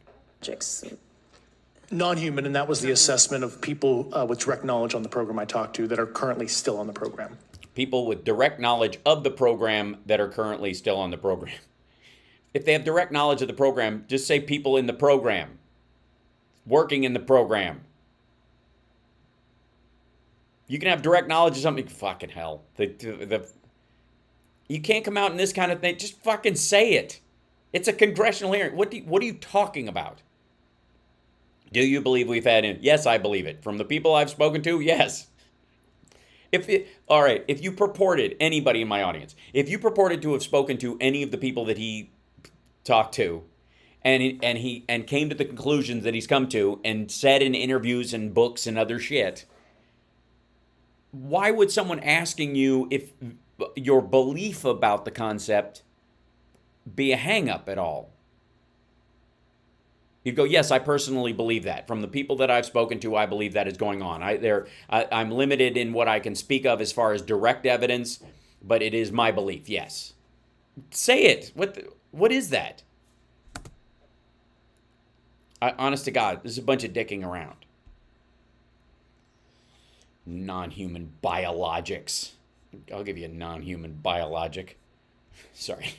Non-human, and that was the assessment of people with direct knowledge on the program I talked to that are currently still on the program. People with direct knowledge of the program that are currently still on the program. If they have direct knowledge of the program, just say people in the program, working in the program. You can have direct knowledge of something. Fucking hell. You can't come out in this kind of thing. Just fucking say it. It's a congressional hearing. What are you talking about? Do you believe we've had it? Yes, I believe it. From the people I've spoken to, yes. All right, if you purported, anybody in my audience, if you purported to have spoken to any of the people that he talked to, and came to the conclusions that he's come to, and said in interviews and books and other shit, why would someone asking you if your belief about the concept be a hang-up at all? You'd go, yes, I personally believe that. From the people that I've spoken to, I believe that is going on. I'm limited in what I can speak of as far as direct evidence, but it is my belief, yes. Say it. What is that? Honest to God, this is a bunch of dicking around. Non-human biologics. I'll give you a non-human biologic. Sorry.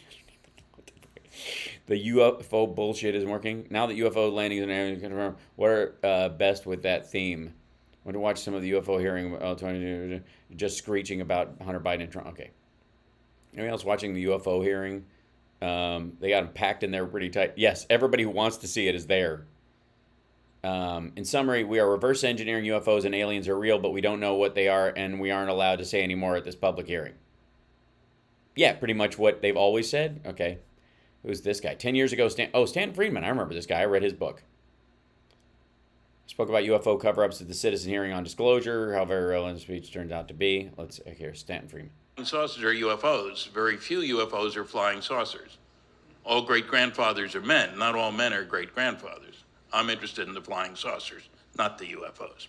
The UFO bullshit isn't working. Now that UFO landings and areas confirmed, what are best with that theme? I want to watch some of the UFO hearing, just screeching about Hunter Biden and Trump. Okay. Anyone else watching the UFO hearing? They got them packed in there pretty tight. Yes, everybody who wants to see it is there. In summary, we are reverse engineering UFOs and aliens are real, but we don't know what they are, and we aren't allowed to say any more at this public hearing. Yeah, pretty much what they've always said. Okay. Who's this guy? 10 years ago, Stanton Friedman. I remember this guy. I read his book. Spoke about UFO cover-ups at the citizen hearing on disclosure, how very relevant the speech turns out to be. Let's hear Stanton Friedman. Saucers are UFOs. Very few UFOs are flying saucers. All great-grandfathers are men. Not all men are great-grandfathers. I'm interested in the flying saucers, not the UFOs.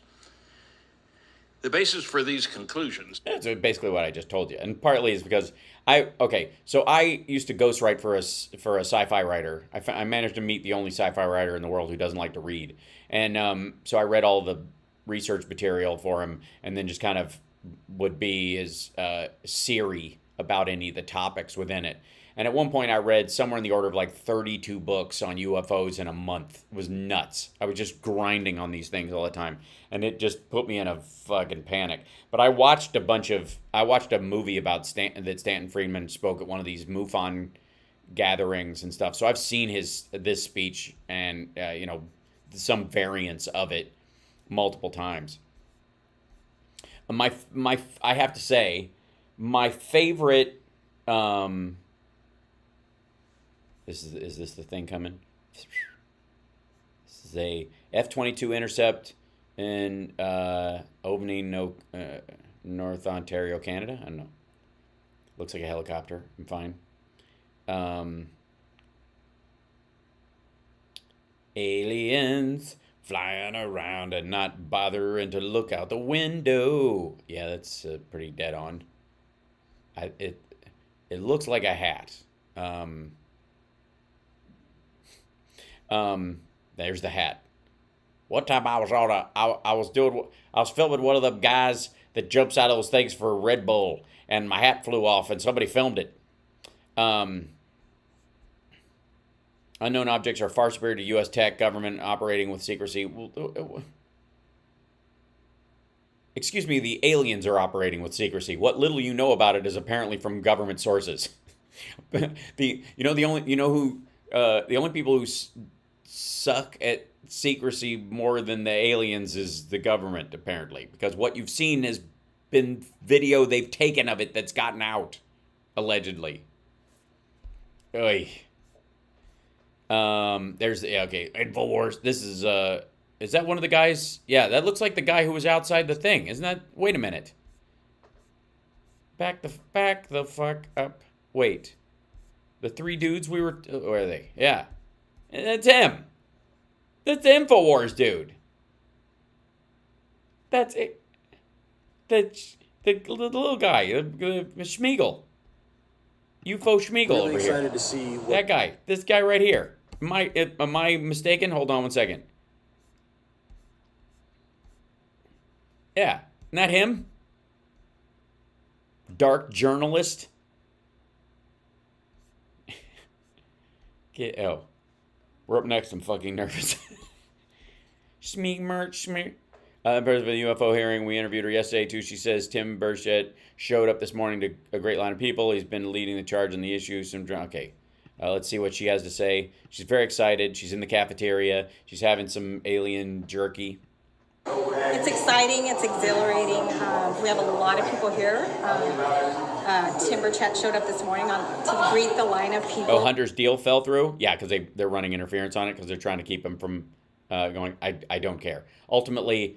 The basis for these conclusions... That's basically what I just told you. And partly is because so I used to ghostwrite for a sci-fi writer. I managed to meet the only sci-fi writer in the world who doesn't like to read. And so I read all the research material for him and then just kind of would be his Siri about any of the topics within it. And at one point I read somewhere in the order of like 32 books on UFOs in a month. It was nuts. I was just grinding on these things all the time. And it just put me in a fucking panic. But I watched a movie about that Stanton Friedman spoke at one of these MUFON gatherings and stuff. So I've seen this speech and, some variants of it multiple times. I have to say, my favorite, is this the thing coming? This is a F-22 intercept in Albany, North Ontario, Canada. I don't know. Looks like a helicopter. I'm fine. Aliens flying around and not bothering to look out the window. Yeah, that's pretty dead on. It looks like a hat. There's the hat. One time I was filming one of them guys that jumps out of those things for Red Bull, and my hat flew off, and somebody filmed it. Unknown objects are far superior to U.S. tech, government operating with secrecy. Excuse me, the aliens are operating with secrecy. What little you know about it is apparently from government sources. The only people who suck at secrecy more than the aliens is the government, apparently, because what you've seen has been video they've taken of it that's gotten out, allegedly. Oy. There's InfoWars. This is that one of the guys? Yeah, that looks like the guy who was outside the thing. Isn't that? Wait a minute. Back the fuck up. Wait. The three dudes where are they? Yeah. That's him. That's the InfoWars dude. That's it. The little guy, the Schmiegel. UFO Schmiegel really over excited here. To see what... That guy. This guy right here. Am I mistaken? Hold on one second. Yeah, not him. Dark journalist. Oh, we're up next. I'm fucking nervous. Schmeek merch, schmeek. President of the UFO hearing, we interviewed her yesterday too. She says Tim Burchett showed up this morning to a great line of people. He's been leading the charge on the issue. Okay, let's see what she has to say. She's very excited. She's in the cafeteria. She's having some alien jerky. It's exciting. It's exhilarating. We have a lot of people here. Tim Burchett showed up this morning to greet the line of people. Oh, Hunter's deal fell through? Yeah, because they're running interference on it because they're trying to keep him from going. I don't care. Ultimately,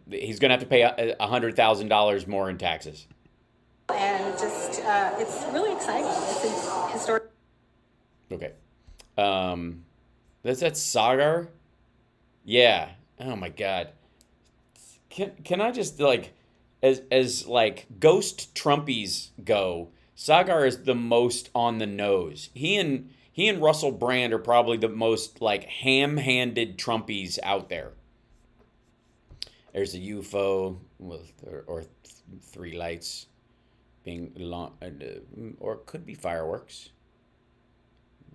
he's going to have to pay $100,000 more in taxes. And just, it's really exciting. It's a historic. Okay. That's Sagar? Yeah. Oh my God. Can I just like, as like ghost Trumpies go, Sagar is the most on the nose. He and Russell Brand are probably the most like ham-handed Trumpies out there. There's a UFO with or three lights being long, or it could be fireworks.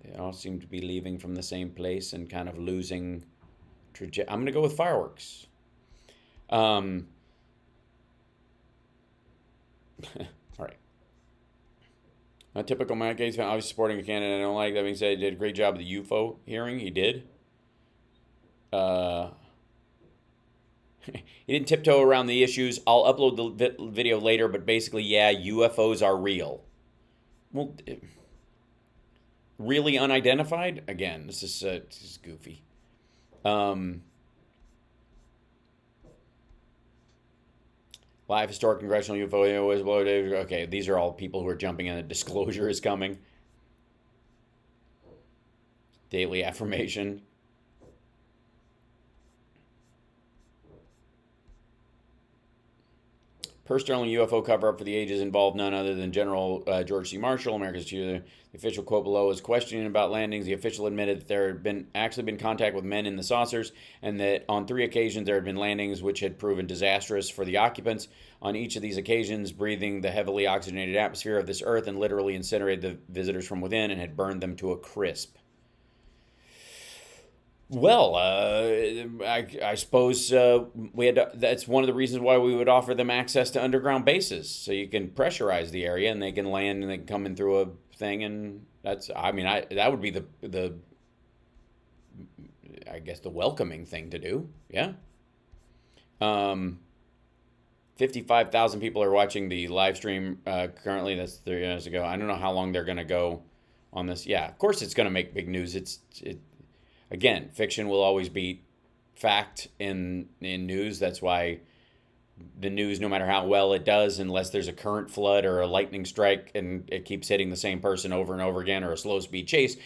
They all seem to be leaving from the same place and kind of losing trajectory. I'm going to go with fireworks. All right. A typical Matt Gaetz fan, obviously supporting a candidate I don't like. That being said, he did a great job of the UFO hearing. He did. He didn't tiptoe around the issues. I'll upload the video later, but basically, yeah, UFOs are real. Well, really unidentified? Again, this is goofy. Live historic congressional UFO whistleblower. Okay, these are all people who are jumping in. A disclosure is coming. Daily affirmation. Per Sterling UFO cover-up for the ages involved none other than General George C. Marshall, America's cheerleader. The official quote below is questioning about landings. The official admitted that there had been contact with men in the saucers, and that on 3 occasions there had been landings which had proven disastrous for the occupants. On each of these occasions, breathing the heavily oxygenated atmosphere of this earth and literally incinerated the visitors from within and had burned them to a crisp. Well, I suppose we had. That's one of the reasons why we would offer them access to underground bases, so you can pressurize the area and they can land and they can come in through a thing, and that's. I mean, that would be the. I guess the welcoming thing to do. Yeah. 55,000 people are watching the live stream currently. That's 3 minutes ago. I don't know how long they're going to go on this. Yeah, of course it's going to make big news. Again, fiction will always beat fact in news. That's why the news, no matter how well it does, unless there's a current flood or a lightning strike and it keeps hitting the same person over and over again, or a slow speed chase,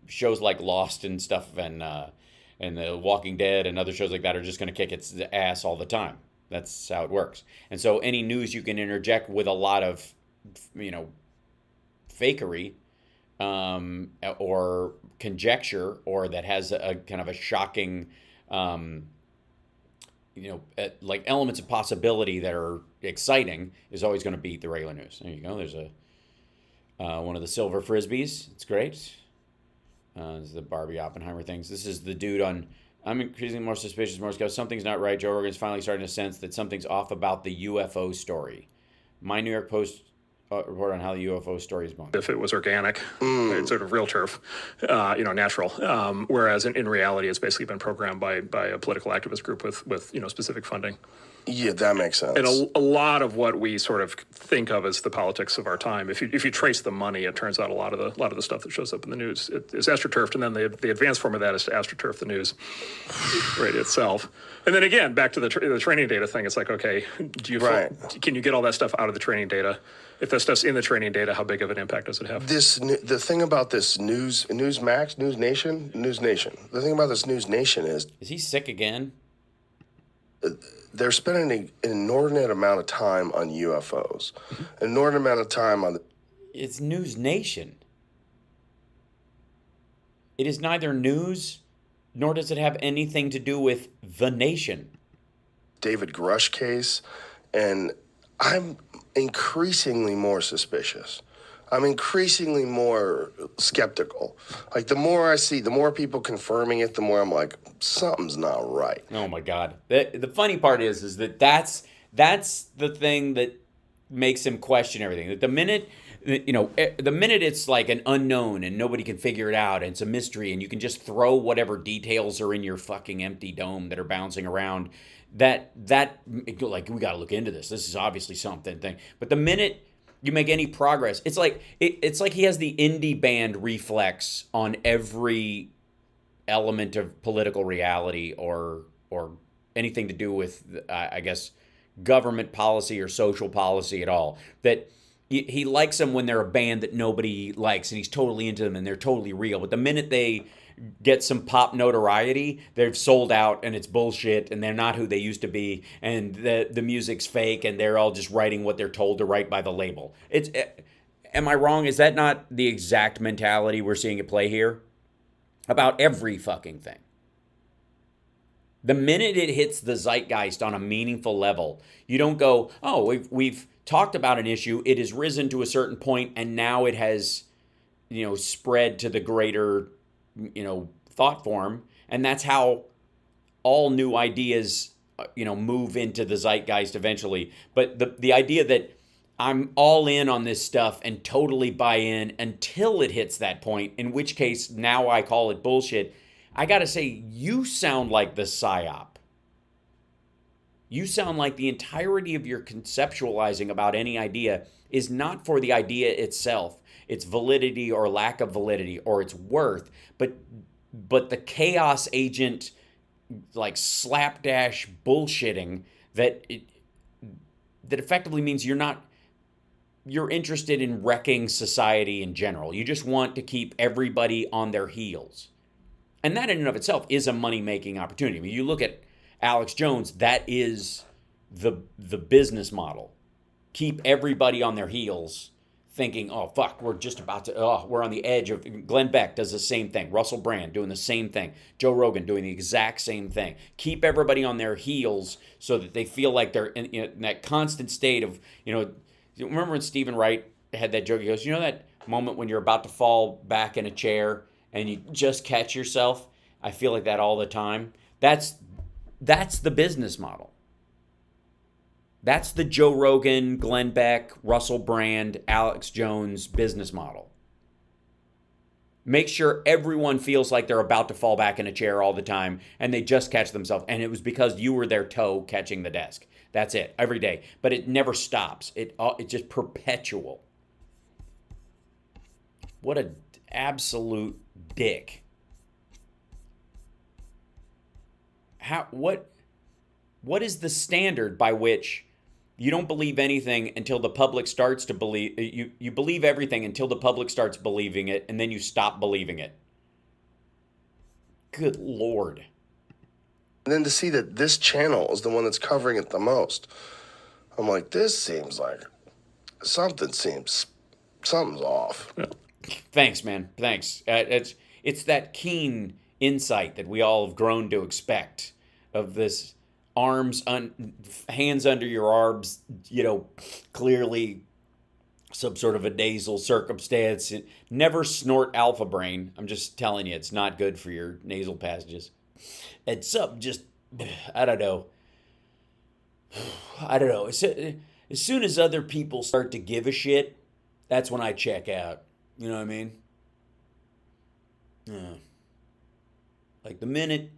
shows like Lost and stuff and The Walking Dead and other shows like that are just going to kick its ass all the time. That's how it works. And so any news you can interject with a lot of, fakery, or conjecture, or that has a kind of a shocking, like elements of possibility that are exciting, is always going to beat the regular news. There you go. There's one of the silver frisbees. It's great. This is the Barbie Oppenheimer things. This is the dude on. I'm increasingly more suspicious. More scout. Something's not right. Joe Rogan's finally starting to sense that something's off about the UFO story. My New York Post report on how the UFO story is going. If it was organic, it's sort of real turf, natural. Whereas in reality, it's basically been programmed by a political activist group with specific funding. Yeah, that makes sense. And a lot of what we sort of think of as the politics of our time, if you trace the money, it turns out a lot of the stuff that shows up in the news is astroturfed, and then the advanced form of that is to astroturf the news right itself. And then again, back to the training data thing, it's like, okay, can you get all that stuff out of the training data? If that stuff's in the training data, how big of an impact does it have? The thing about this Newsmax, News Nation. The thing about this News Nation is he sick again? They're spending an inordinate amount of time on UFOs, an inordinate amount of time on. It's News Nation. It is neither news nor does it have anything to do with the nation. David Grush case, and I'm increasingly more suspicious. I'm increasingly more skeptical. Like, the more I see, the more people confirming it, the more I'm like, something's not right. Oh my God. The funny part is that that's the thing that makes him question everything. That the minute it's like an unknown and nobody can figure it out and it's a mystery and you can just throw whatever details are in your fucking empty dome that are bouncing around, that like, we got to look into this. This is obviously something thing. But the minute you make any progress, it's like he has the indie band reflex on every element of political reality or anything to do with, I guess, government policy or social policy at all. That he likes them when they're a band that nobody likes and he's totally into them and they're totally real. But the minute they get some pop notoriety, they've sold out and it's bullshit and they're not who they used to be and the music's fake and they're all just writing what they're told to write by the label. Am I wrong? Is that not the exact mentality we're seeing at play here? About every fucking thing. The minute it hits the zeitgeist on a meaningful level, you don't go, oh, we've talked about an issue, it has risen to a certain point, and now it has, spread to the greater, thought form, and that's how all new ideas, move into the zeitgeist eventually. But the idea that I'm all in on this stuff and totally buy in until it hits that point, in which case now I call it bullshit. I got to say, you sound like the psyop. You sound like the entirety of your conceptualizing about any idea is not for the idea itself, its validity or lack of validity or its worth, but the chaos agent, like slapdash bullshitting that effectively means you're interested in wrecking society in general. You just want to keep everybody on their heels. And that in and of itself is a money-making opportunity. I mean, you look at Alex Jones, that is the business model. Keep everybody on their heels thinking, oh, fuck, we're on the edge of... Glenn Beck does the same thing. Russell Brand doing the same thing. Joe Rogan doing the exact same thing. Keep everybody on their heels so that they feel like they're in that constant state of, remember when Stephen Wright had that joke? He goes, that moment when you're about to fall back in a chair and you just catch yourself? I feel like that all the time. That's the business model. That's the Joe Rogan, Glenn Beck, Russell Brand, Alex Jones business model. Make sure everyone feels like they're about to fall back in a chair all the time and they just catch themselves. And it was because you were their toe catching the desk. That's it, every day. But it never stops. It's just perpetual. What an absolute dick. What is the standard by which you don't believe anything until the public starts to believe you believe everything until the public starts believing it, and then you stop believing it? Good Lord. And then to see that this channel is the one that's covering it the most, I'm like, this seems like something's off. Yeah. Thanks, man. Thanks. It's that keen insight that we all have grown to expect of this hands under your arms, clearly some sort of a nasal circumstance. Never snort Alpha Brain. I'm just telling you, it's not good for your nasal passages. It's I don't know. As soon as other people start to give a shit, that's when I check out. You know what I mean? Yeah. Like the minute,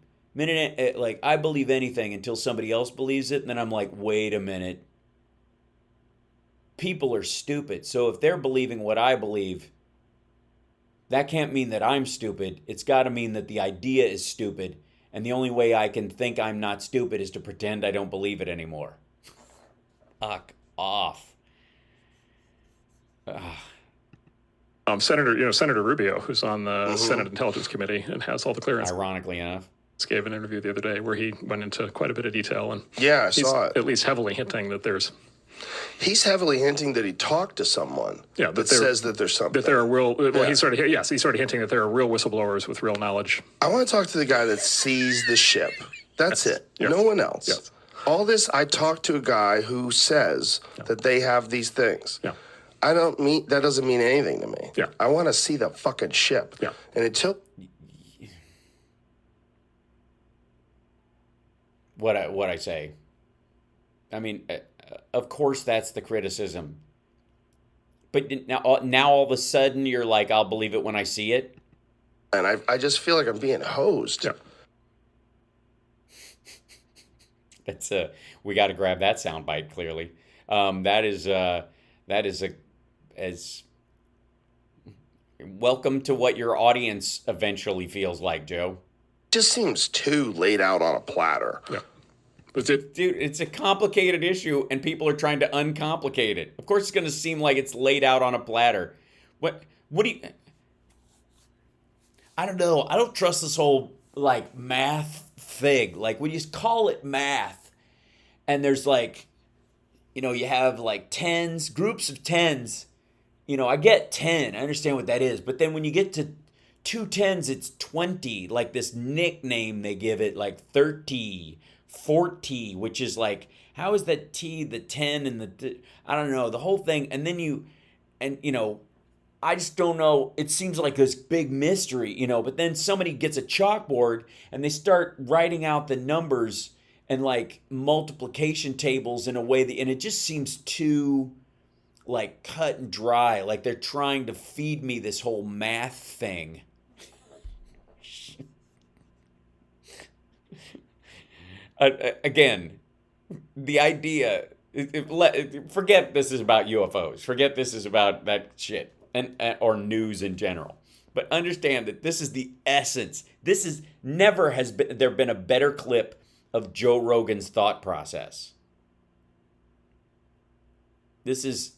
like I believe anything until somebody else believes it, and then I'm like, wait a minute. People are stupid. So if they're believing what I believe, that can't mean that I'm stupid. It's got to mean that the idea is stupid. And the only way I can think I'm not stupid is to pretend I don't believe it anymore. Fuck off. Senator Rubio, who's on the Senate Intelligence Committee and has all the clearance. Ironically enough. Gave an interview the other day where he went into quite a bit of detail, and I saw it. At least heavily hinting that there's he's heavily hinting that he talked to someone that says that there's something. That there are real, well, he's sort of hinting that there are real whistleblowers with real knowledge. I want to talk to the guy that sees the ship. That's it. No one else. Yes. All this, I talked to a guy who says that they have these things. Yeah. That doesn't mean anything to me. Yeah. I want to see the fucking ship. Yeah. And it took... What I say. I mean, of course that's the criticism. But now all of a sudden you're like, I'll believe it when I see it. And I just feel like I'm being hosed. Yeah. That's we got to grab that soundbite clearly. That is as welcome to what your audience eventually feels like, Joe. Just seems too laid out on a platter. Yeah. Dude, it's a complicated issue, and people are trying to uncomplicate it. Of course, it's going to seem like it's laid out on a platter. What do you... I don't know. I don't trust this whole, like, math thing. Like, when you call it math, and there's, like, you know, you have, like, tens, groups of tens. You know, I get 10. I understand what that is. But then when you get to 2 tens, it's 20. Like, this nickname they give it, like, 30. 40, which is like, how is that T the 10 and the, I don't know, the whole thing. And then you know, I just don't know. It seems like this big mystery, you know, but then somebody gets a chalkboard and they start writing out the numbers and like multiplication tables in a way that, and it just seems too like cut and dry. Like they're trying to feed me this whole math thing. Again, the idea, forget this is about UFOs. Forget this is about that shit or news in general. But understand that this is the essence. This is never has been there been a better clip of Joe Rogan's thought process. This is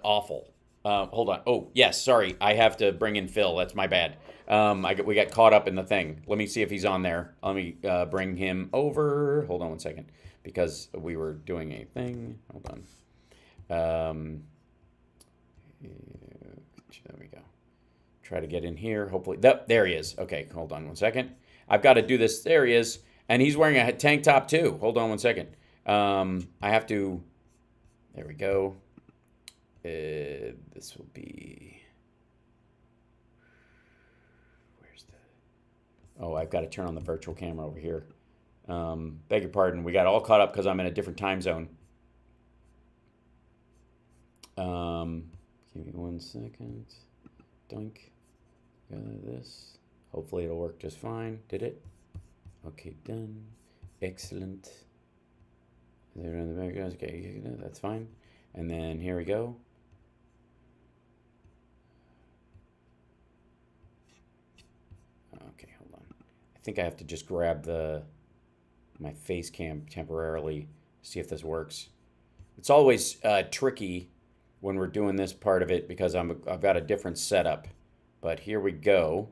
awful. Hold on. Oh, yes, sorry. I have to bring in Phil. That's my bad. We got caught up in the thing. Let me see if he's on there. Let me bring him over. Hold on one second, because we were doing a thing. Hold on. There we go. Try to get in here. Hopefully, there he is. Okay, hold on one second. I've got to do this. There he is, and he's wearing a tank top too. Hold on one second. I have to. There we go. This will be. Oh, I've got to turn on the virtual camera over here. Beg your pardon. We got all caught up because I'm in a different time zone. Give me 1 second. Doink. Got this. Hopefully it'll work just fine. Did it? Okay, done. Excellent. There on the background. Okay, that's fine. And then here we go. Okay, hold on. I think I have to just grab my face cam temporarily, see if this works. It's always tricky when we're doing this part of it because I've got a different setup. But here we go.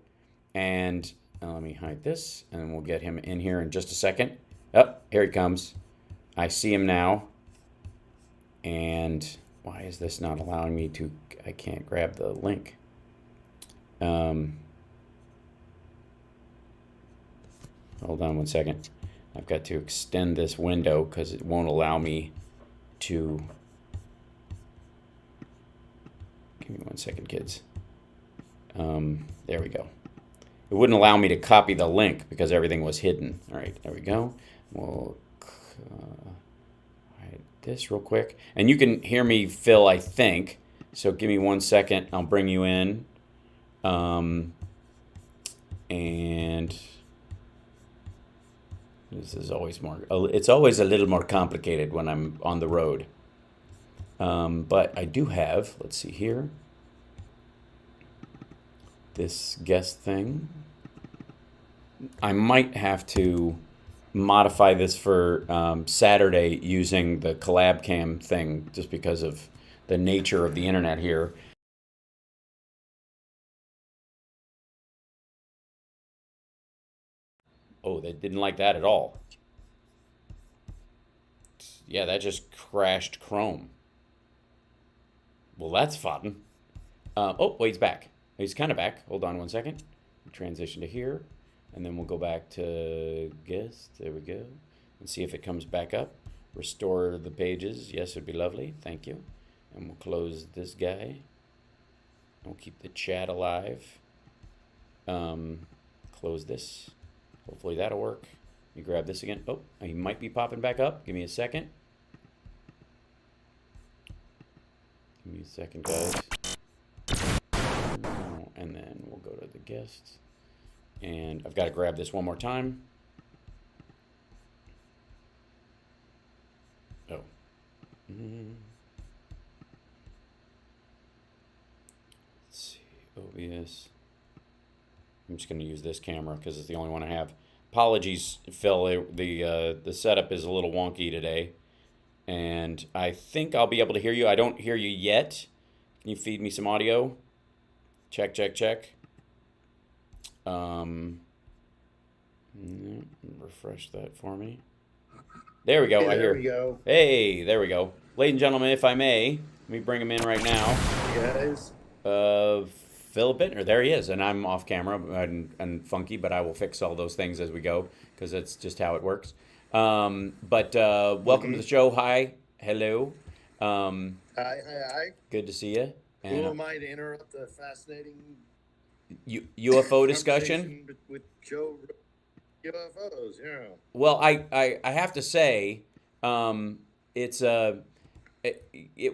And let me hide this, and we'll get him in here in just a second. Oh, here he comes. I see him now. And why is this not allowing me to? I can't grab the link. Hold on one second. I've got to extend this window because it won't allow me to. Give me 1 second, kids. There we go. It wouldn't allow me to copy the link because everything was hidden. All right, there we go. We'll hide this real quick. And you can hear me, Phil, I think. So give me 1 second. I'll bring you in. And this is always more, it's always a little more complicated when I'm on the road. But I do have, let's see here, this guest thing. I might have to modify this for Saturday using the collab cam thing just because of the nature of the internet here. Oh, they didn't like that at all. Yeah, that just crashed Chrome. Well, that's fun. Oh, wait, he's back. He's kind of back. Hold on one second. Transition to here. And then we'll go back to guest. There we go. And see if it comes back up. Restore the pages. Yes, it'd be lovely. Thank you. And we'll close this guy. We'll keep the chat alive. Close this. Hopefully that'll work. Let me grab this again. Oh, he might be popping back up. Give me a second. Give me a second, guys. And then we'll go to the guests. And I've got to grab this one more time. Oh. Let's see. OBS. I'm just going to use this camera because it's the only one I have. Apologies, Phil. The setup is a little wonky today. And I think I'll be able to hear you. I don't hear you yet. Can you feed me some audio? Check, check, check. Refresh that for me. There we go. Hey, I hear. there we go. Hey, there we go. Ladies and gentlemen, if I may, let me bring him in right now. Guys. Philip Bittner, there he is, and I'm off camera and funky, but I will fix all those things as we go because that's just how it works. Welcome to the show. Hi, hello. Hi. Good to see you. Who am I to interrupt the fascinating UFO discussion with Joe? UFOs, yeah. Well, I have to say, it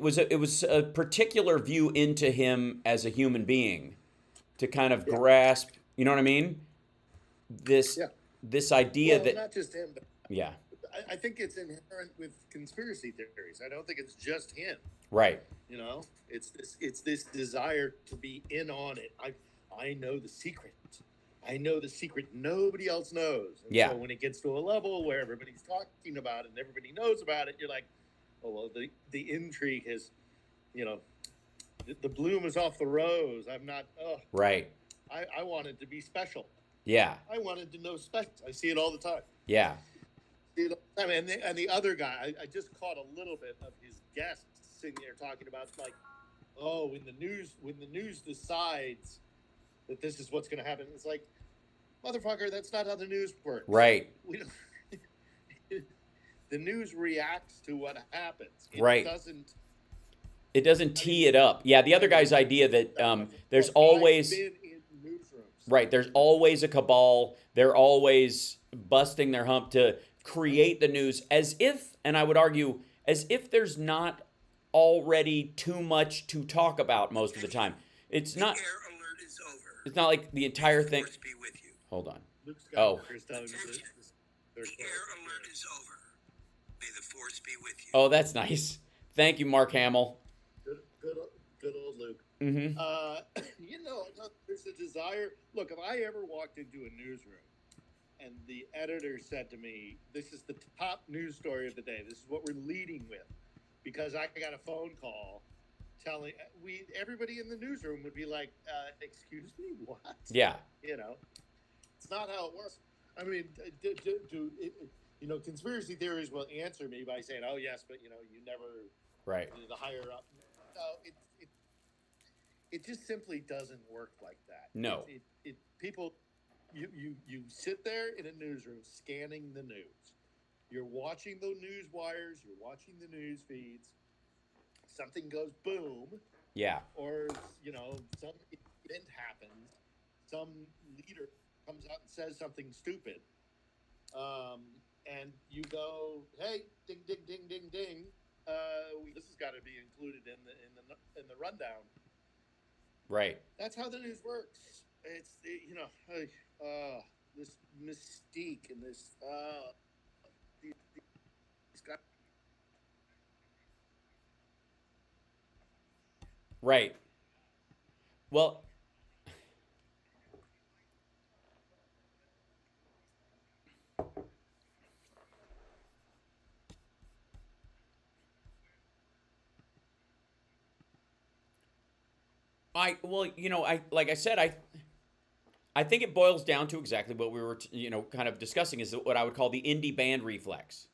was a particular view into him as a human being to kind of grasp, you know what I mean? This idea that not just him, but yeah. I think it's inherent with conspiracy theories. I don't think it's just him. Right. You know, it's this desire to be in on it. I know the secret. I know the secret nobody else knows. And yeah. So when it gets to a level where everybody's talking about it and everybody knows about it, you're like, oh, well, the intrigue is, you know, the bloom is off the rose. I'm not, right. I wanted to be special. Yeah. I wanted to know special. I see it all the time. Yeah. See it all the time. And the other guy, I just caught a little bit of his guests sitting there talking about, like, oh, when the news decides that this is what's going to happen. It's like, motherfucker, that's not how the news works. Right. We don't, the news reacts to what happens. It doesn't tee it up. Yeah, the other guy's idea that there's always right. There's always a cabal. They're always busting their hump to create the news, as if, and I would argue, as if there's not already too much to talk about most of the time. It's not. It's not like the entire thing. Hold on. Oh. The air alert is over. May the force be with you. Oh, that's nice. Thank you, Mark Hamill. Good old Luke. Mm-hmm. You know, there's a desire. Look, if I ever walked into a newsroom and the editor said to me, "This is the top news story of the day. This is what we're leading with," because I got a phone call telling everybody in the newsroom would be like, "Excuse me, what?" Yeah. You know, it's not how it works. I mean, you know, conspiracy theories will answer me by saying, "Oh yes, but you know, you never." Right. The higher up. No, it just simply doesn't work like that. No. People, you sit there in a newsroom scanning the news. You're watching the news wires. You're watching the news feeds. Something goes boom. Yeah. Or, you know, some event happens. Some leader comes out and says something stupid. And you go, hey, ding, ding, ding, ding, ding. This has got to be included in the rundown. Right. That's how the news works. It's you know, this mystique and this these guys. Right. Well. Like I said, I think it boils down to exactly what we were, kind of discussing is what I would call the indie band reflex.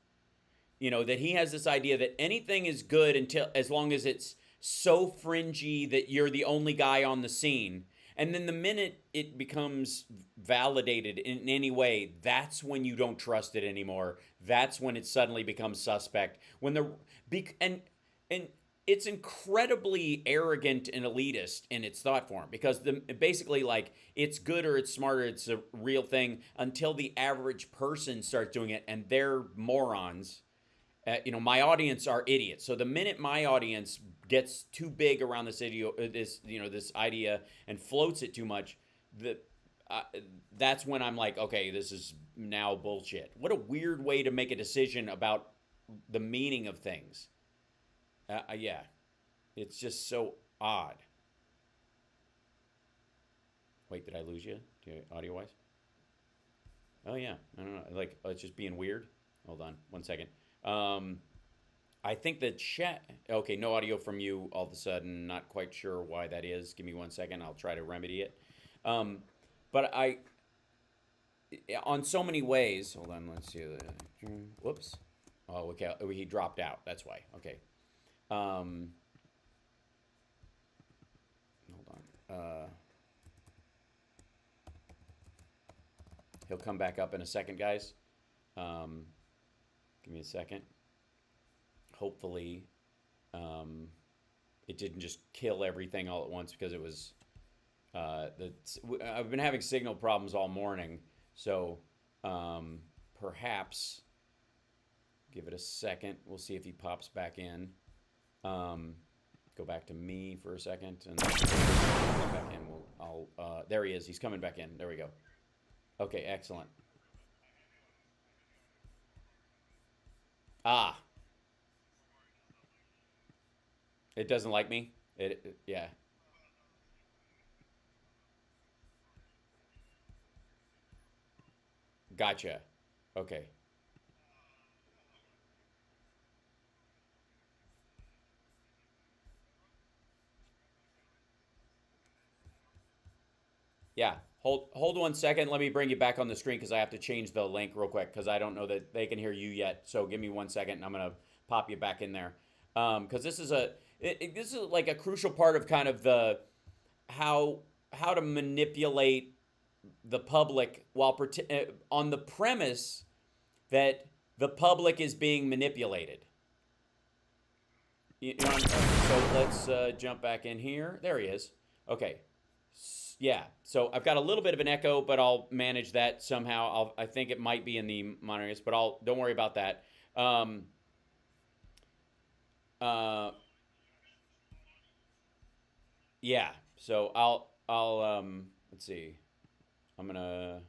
that he has this idea that anything is good as long as it's so fringy that you're the only guy on the scene. And then the minute it becomes validated in any way, that's when you don't trust it anymore. That's when it suddenly becomes suspect. And it's incredibly arrogant and elitist in its thought form, because basically, like, it's good or it's smart or it's a real thing until the average person starts doing it, and they're morons. My audience are idiots. So the minute my audience gets too big around this idea and floats it too much, that's when I'm like, okay, this is now bullshit. What a weird way to make a decision about the meaning of things. Yeah, it's just so odd. Wait, did I lose you? Audio wise? Oh yeah, I don't know. Like, it's just being weird. Hold on, 1 second. I think the chat. Okay, no audio from you all of a sudden. Not quite sure why that is. Give me 1 second. I'll try to remedy it. But on so many ways. Hold on. Let's see. Whoops. Oh, okay. He dropped out. That's why. Okay. Hold on. He'll come back up in a second, guys. Give me a second. Hopefully, it didn't just kill everything all at once, because it was. I've been having signal problems all morning, so perhaps give it a second. We'll see if he pops back in. Go back to me for a second, and then come back in. There he is. He's coming back in. There we go. Okay, excellent. Ah. It doesn't like me? Yeah. Gotcha. Okay. Yeah. Hold 1 second. Let me bring you back on the screen, because I have to change the link real quick, because I don't know that they can hear you yet. So give me 1 second, and I'm going to pop you back in there. Because this is this is like a crucial part of kind of the how to manipulate the public while on the premise that the public is being manipulated. So let's jump back in here. There he is. Okay. Yeah, so I've got a little bit of an echo, but I'll manage that somehow. I think it might be in the monitors, but don't worry about that. Yeah, so I'll let's see. I'm gonna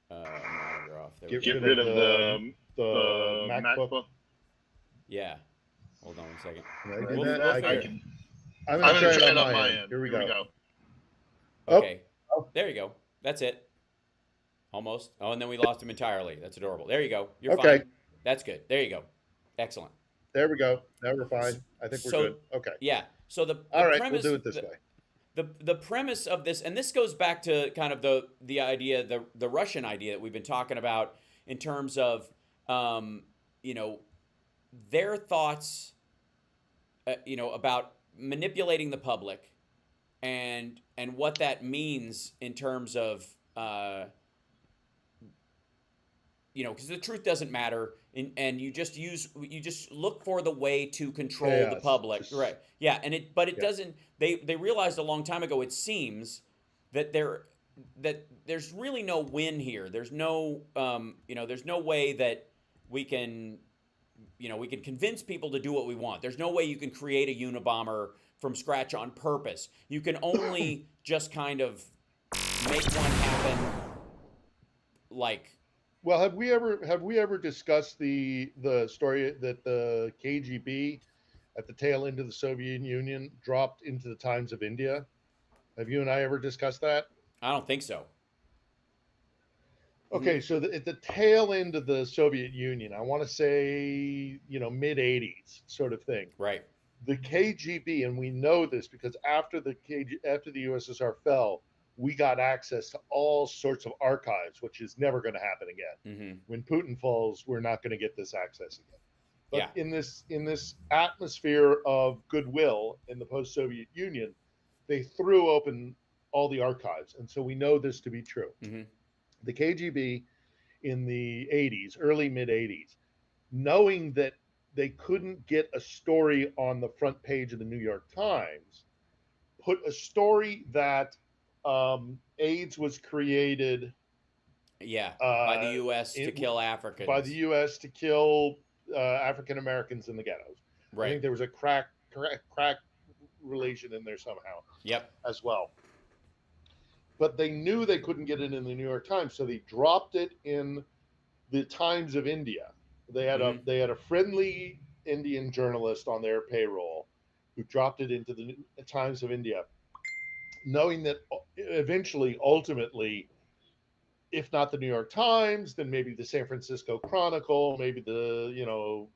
monitor off. There Get rid of the MacBook. Yeah. Hold on 1 second. I'm gonna try it on my end. Here we go. Okay. Oh. There you go. That's it. Almost. Oh, and then we lost him entirely. That's adorable. There you go. You're fine. That's good. There you go. Excellent. There we go. Now we're fine. I think we're good. Okay. Yeah. So the premise, we'll do it this way. The premise of this, and this goes back to kind of the idea, the Russian idea that we've been talking about in terms of, their thoughts, about manipulating the public, and what that means in terms of, because the truth doesn't matter, and you just look for the way to control the public, right? Yeah, but it doesn't. They realized a long time ago, it seems, that there's really no win here. There's no there's no way that we can convince people to do what we want. There's no way you can create a Unabomber from scratch on purpose. You can only just kind of make one happen. Well, have we ever discussed the story that the KGB at the tail end of the Soviet Union dropped into the times of India? Have you and I ever discussed that? I don't think so. Okay, so at the tail end of the Soviet Union, I want to say, mid 80s sort of thing. Right. The KGB, and we know this because after the USSR fell, we got access to all sorts of archives, which is never going to happen again. When Putin falls, we're not going to get this access again. But in this atmosphere of goodwill in the post-Soviet Union, they threw open all the archives, and so we know this to be true. The KGB in the 80s, early mid 80s, knowing that they couldn't get a story on the front page of the New York Times, put a story that AIDS was created by the U.S. to kill Africans. By the U.S. to kill African Americans in the ghettos. Right. I think there was a crack relation in there somehow. As well. But they knew they couldn't get it in the New York Times, so they dropped it in the Times of India. They had a friendly Indian journalist on their payroll who dropped it into the Times of India, knowing that eventually, ultimately, if not the New York Times, then maybe the San Francisco Chronicle, maybe the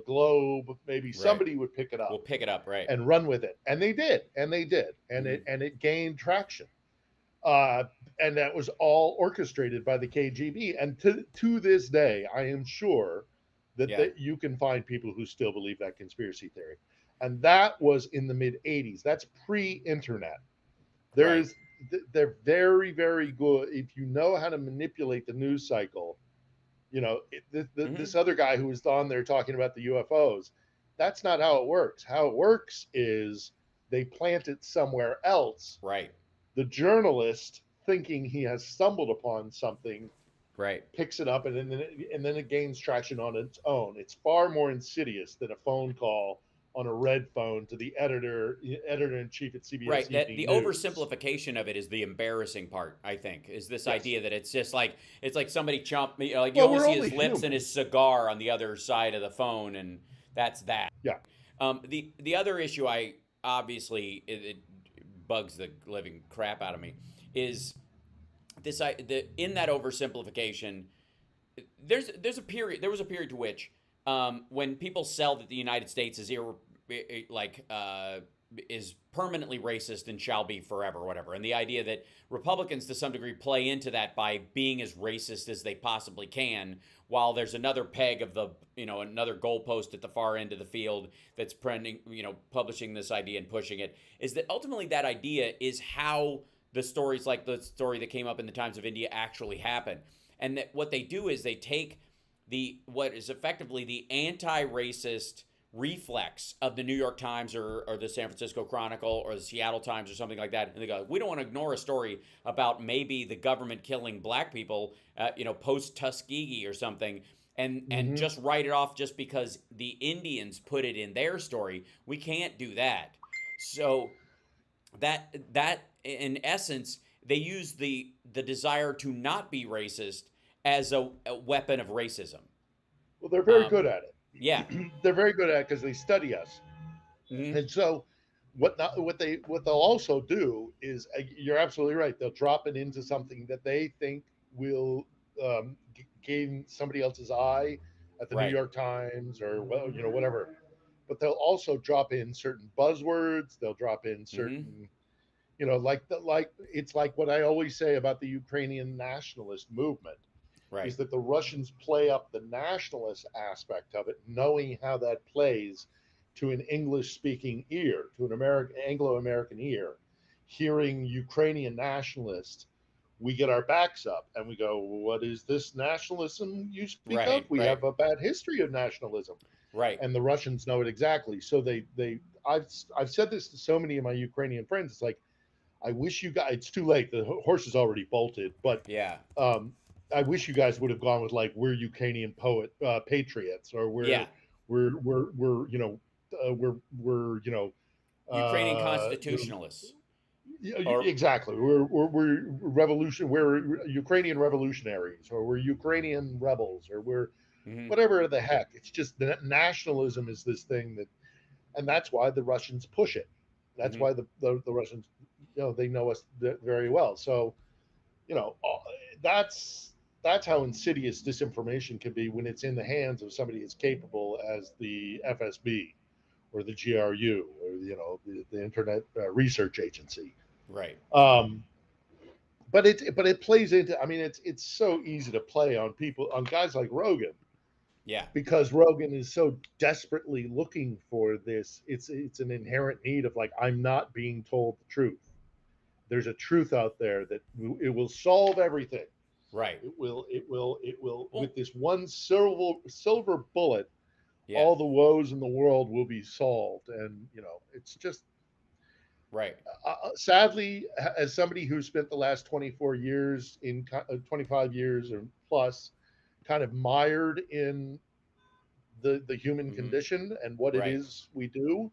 Globe, maybe somebody would pick it up. We'll pick it up, right? And run with it. And they did. And it gained traction. And that was all orchestrated by the KGB. And to this day, I am sure that you can find people who still believe that conspiracy theory. And that was in the mid 80s. That's pre-internet. They're very, very good. If you know how to manipulate the news cycle, this other guy who was on there talking about the UFOs, that's not how it works. How it works is they plant it somewhere else. Right. The journalist, thinking he has stumbled upon something, picks it up, and then it gains traction on its own. It's far more insidious than a phone call on a red phone to the editor-in-chief at CBS. Right. The News. oversimplification of it is the embarrassing part, I think, is this idea that it's just like, it's like somebody you only see his lips and his cigar on the other side of the phone, and that's that. Yeah. The other issue obviously it bugs the living crap out of me is this, in that oversimplification, there was a period to which when people sell that the United States is is permanently racist and shall be forever, whatever, and the idea that Republicans to some degree play into that by being as racist as they possibly can, while there's another peg of the another goalpost at the far end of the field that's publishing this idea and pushing it, is that ultimately that idea is how the stories like the story that came up in the Times of India actually happen, and that what they do is they take what is effectively the anti-racist reflex of the New York Times or the San Francisco Chronicle or the Seattle Times or something like that, and they go, we don't want to ignore a story about maybe the government killing black people, post Tuskegee or something, and just write it off just because the Indians put it in their story. We can't do that. So that in essence, they use the desire to not be racist as a weapon of racism. Well, they're very good at it. Yeah, they're very good at it because they study us. And so, what they'll also do is, you're absolutely right. They'll drop it into something that they think will gain somebody else's eye at the New York Times or whatever. But they'll also drop in certain buzzwords. They'll drop in certain. It's like what I always say about the Ukrainian nationalist movement, is that the Russians play up the nationalist aspect of it, knowing how that plays to an English-speaking ear, to an Anglo-American ear. Hearing Ukrainian nationalists, we get our backs up and we go, what is this nationalism you speak of? We have a bad history of nationalism. Right. And the Russians know it exactly. So I've said this to so many of my Ukrainian friends. It's like, I wish you guys, it's too late. The horse is already bolted, but I wish you guys would have gone with we're Ukrainian patriots, or we're Ukrainian constitutionalists. Exactly. We're revolution. We're Ukrainian revolutionaries, or we're Ukrainian rebels, or we're whatever the heck. It's just that nationalism is this thing and that's why the Russians push it. That's why the Russians, they know us very well. So, that's how insidious disinformation can be when it's in the hands of somebody as capable as the FSB or the GRU or the Internet Research Agency. Right. But it plays into. I mean, it's so easy to play on people, on guys like Rogan. Yeah. Because Rogan is so desperately looking for this. It's an inherent need of like, I'm not being told the truth. There's a truth out there that it will solve everything. Right. It will with this one silver bullet, Yeah. all the woes in the world will be solved. And it's just right. Sadly, as somebody who spent the last 24 years 25 years or plus, kind of mired in the human condition and what it is we do.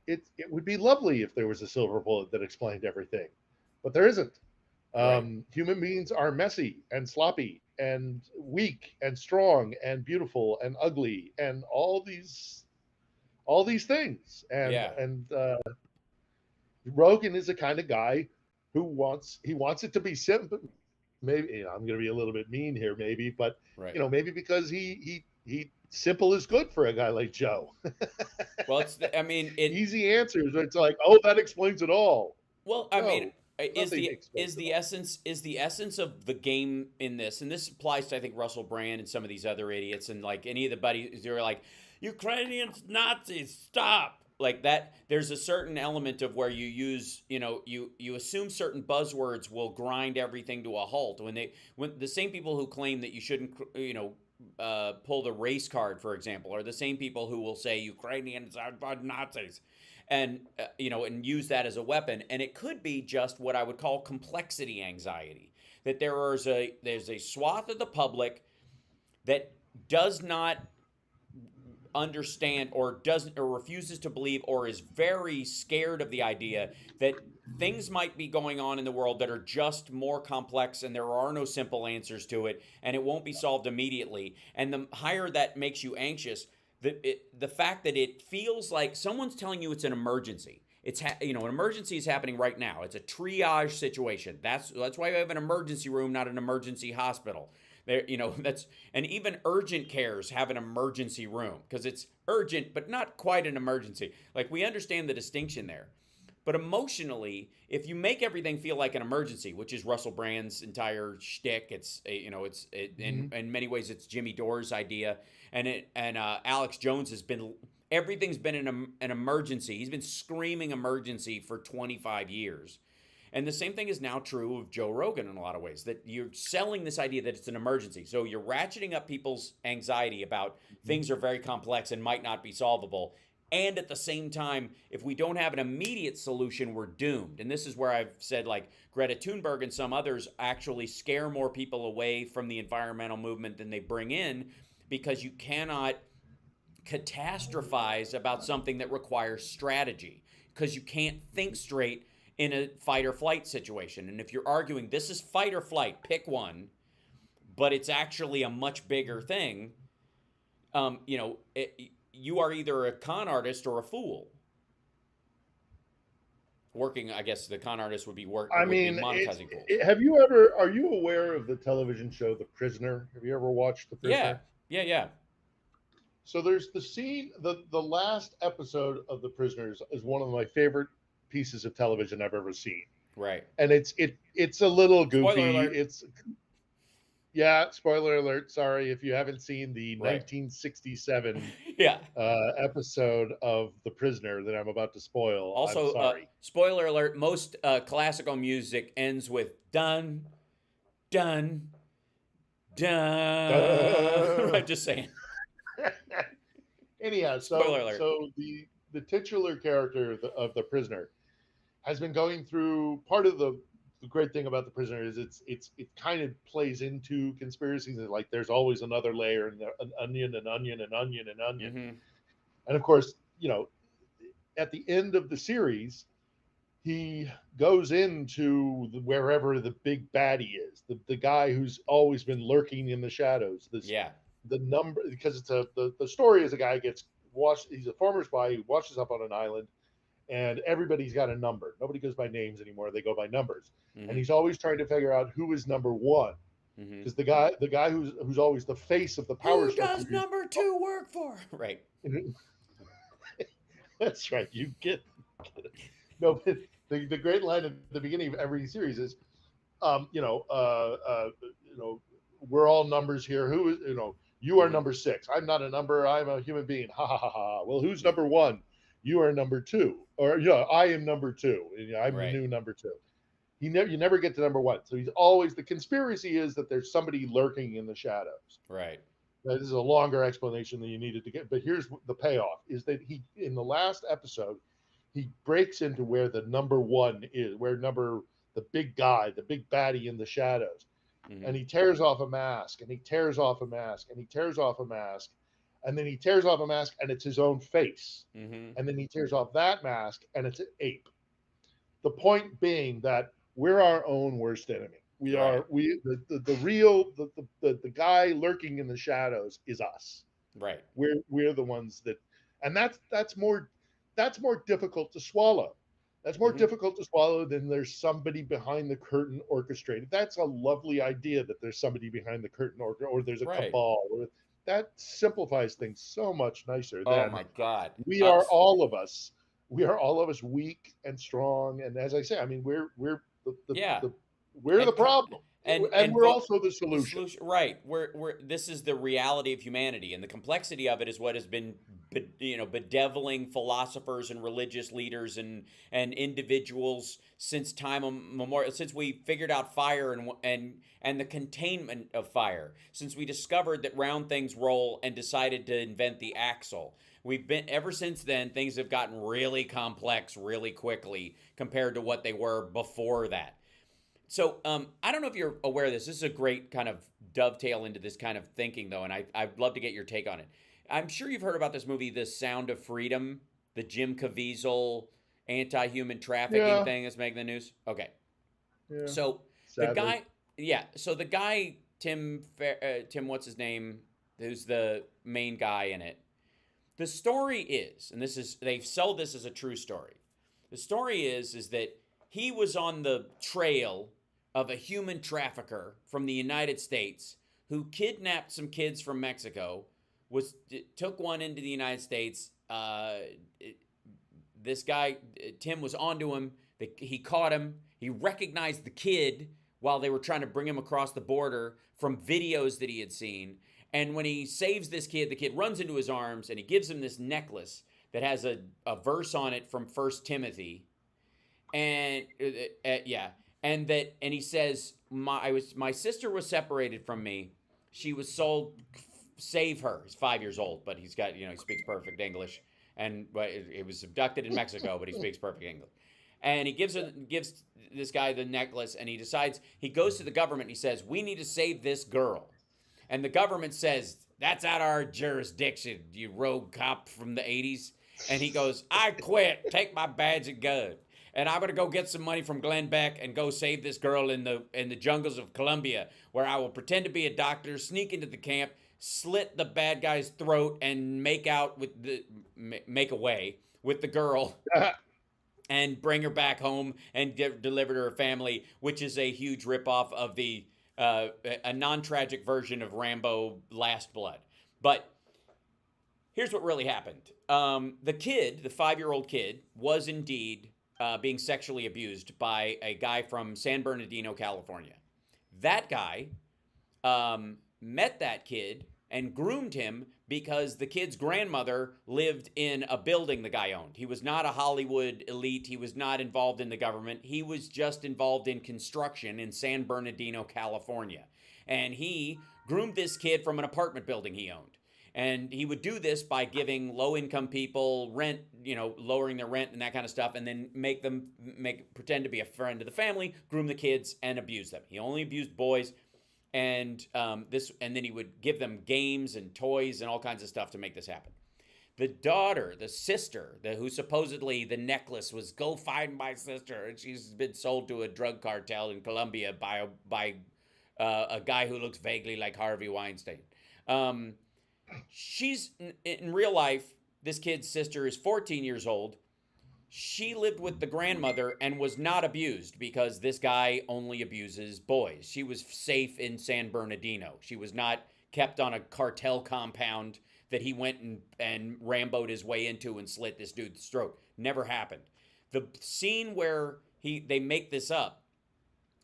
It would be lovely if there was a silver bullet that explained everything, but there isn't. Human beings are messy and sloppy and weak and strong and beautiful and ugly and all these things. And Rogan is the kind of guy who wants it to be simple. Maybe I'm going to be a little bit mean here, maybe, but maybe because he simple is good for a guy like Joe. Well, it's easy answers. It's like, oh, that explains it all. Well, I mean, is the essence of the game in this, and this applies to I think Russell Brand and some of these other idiots, and like any of the buddies who are like, Ukrainians, Nazis, stop. Like that, there's a certain element of where you use, you assume certain buzzwords will grind everything to a halt. When the same people who claim that you shouldn't, pull the race card, for example, are the same people who will say Ukrainians are Nazis, and and use that as a weapon. And it could be just what I would call complexity anxiety. That there's a swath of the public that does not understand or refuses to believe or is very scared of the idea that things might be going on in the world that are just more complex and there are no simple answers to it and it won't be solved immediately. And the higher that makes you anxious, the fact that it feels like someone's telling you it's an emergency. It's an emergency is happening right now. It's a triage situation. That's why we have an emergency room, not an emergency hospital. There, and even urgent cares have an emergency room because it's urgent, but not quite an emergency. Like we understand the distinction there. But emotionally, if you make everything feel like an emergency, which is Russell Brand's entire shtick, in many ways it's Jimmy Dore's idea, and Alex Jones has been everything's been an emergency. He's been screaming emergency for 25 years. And the same thing is now true of Joe Rogan in a lot of ways, that you're selling this idea that it's an emergency. So you're ratcheting up people's anxiety about things are very complex and might not be solvable. And at the same time, if we don't have an immediate solution, we're doomed. And this is where I've said, like, Greta Thunberg and some others actually scare more people away from the environmental movement than they bring in, because you cannot catastrophize about something that requires strategy, because you can't think straight in a fight or flight situation. And if you're arguing this is fight or flight, pick one, but it's actually a much bigger thing, you are either a con artist or a fool. I guess the con artist would be monetizing fools. Are you aware of the television show The Prisoner? Have you ever watched The Prisoner? Yeah. So there's the scene, the last episode of The Prisoners is one of my favorite pieces of television I've ever seen. Right. And it's a little goofy. Spoiler alert. Spoiler alert. Sorry if you haven't seen the 1967 episode of The Prisoner that I'm about to spoil. Also, I'm sorry. Spoiler alert, most classical music ends with dun, dun, dun. I'm just saying. Anyhow, spoiler alert. So the titular character of the Prisoner has been going through part of the great thing about The Prisoner is it kind of plays into conspiracies. Like there's always another layer and an onion and onion and onion and onion. Mm-hmm. And of course, at the end of the series, he goes into wherever the big baddie is, the guy who's always been lurking in the shadows. The number, because it's the story is a guy gets washed. He's a former spy who washes up on an island, and everybody's got a number. Nobody goes by names anymore; they go by numbers. Mm-hmm. And he's always trying to figure out who is number one, because the guy who's always the face of the power. Who does number 2 work for? Right. That's right. You get it. No, but the great line at the beginning of every series is, we're all numbers here. Who is, you are number 6. I'm not a number. I'm a human being. Ha ha ha ha. Well, who's number 1? You are number 2. Or I am number 2. And, I'm the new number 2. You never get to number 1. So he's always, the conspiracy is that there's somebody lurking in the shadows. Right. Now, this is a longer explanation than you needed to get, but here's the payoff: is that he, in the last episode, he breaks into where the number 1 is, the big guy, the big baddie in the shadows. And he tears off a mask, and he tears off a mask, and he tears off a mask, and then he tears off a mask, and it's his own face. And then he tears off that mask, and it's an ape. The point being that we're our own worst enemy. We are the guy lurking in the shadows is us. Right. We're the ones that, and that's more difficult to swallow. That's more difficult to swallow than there's somebody behind the curtain orchestrated. That's a lovely idea, that there's somebody behind the curtain or there's a cabal. That simplifies things so much nicer. Oh my God. We are all of us. We are all of us weak and strong. And as I say, I mean, we're the problem. And we're also the solution. Right. This is the reality of humanity, and the complexity of it is what has been, bedeviling philosophers and religious leaders and individuals since time immemorial, since we figured out fire and the containment of fire, since we discovered that round things roll and decided to invent the axle. Ever since then, things have gotten really complex really quickly compared to what they were before that. So I don't know if you're aware of this. This is a great kind of dovetail into this kind of thinking, though, and I'd love to get your take on it. I'm sure you've heard about this movie, The Sound of Freedom, the Jim Caviezel anti-human trafficking thing that's making the news. Okay. Yeah. So sadly. The guy, Tim, what's his name, who's the main guy in it. The story is, and they've sold this as a true story. The story is that he was on the trail of a human trafficker from the United States who kidnapped some kids from Mexico, took one into the United States. This guy, Tim, was onto him. He caught him. He recognized the kid while they were trying to bring him across the border from videos that he had seen. And when he saves this kid, the kid runs into his arms and he gives him this necklace that has a verse on it from 1 Timothy. And and he says, my sister was separated from me. She was sold. Save her. He's 5 years old, but he's got, he speaks perfect English. And he was abducted in Mexico, but he speaks perfect English. And he gives this guy the necklace, and he goes to the government and he says, we need to save this girl. And the government says, that's out of our jurisdiction, you rogue cop from the 80s. And he goes, I quit. Take my badge and gun. And I'm going to go get some money from Glenn Beck and go save this girl in the jungles of Colombia, where I will pretend to be a doctor, sneak into the camp, slit the bad guy's throat, and make away with the girl and bring her back home and deliver to her family, which is a huge ripoff of a non-tragic version of Rambo Last Blood. But here's what really happened. The kid, the 5-year-old kid, was indeed being sexually abused by a guy from San Bernardino, California. That guy met that kid and groomed him because the kid's grandmother lived in a building the guy owned. He was not a Hollywood elite. He was not involved in the government. He was just involved in construction in San Bernardino, California. And he groomed this kid from an apartment building he owned. And he would do this by giving low-income people rent, lowering their rent and that kind of stuff, and then pretend to be a friend of the family, groom the kids, and abuse them. He only abused boys, and then he would give them games and toys and all kinds of stuff to make this happen. The daughter, the sister, who supposedly the necklace was, go find my sister, and she's been sold to a drug cartel in Colombia by a guy who looks vaguely like Harvey Weinstein. She's, in real life, this kid's sister is 14 years old. She lived with the grandmother and was not abused because this guy only abuses boys. She was safe in San Bernardino. She was not kept on a cartel compound that he went and Rambo'd his way into and slit this dude's throat. Never happened. The scene where they make this up,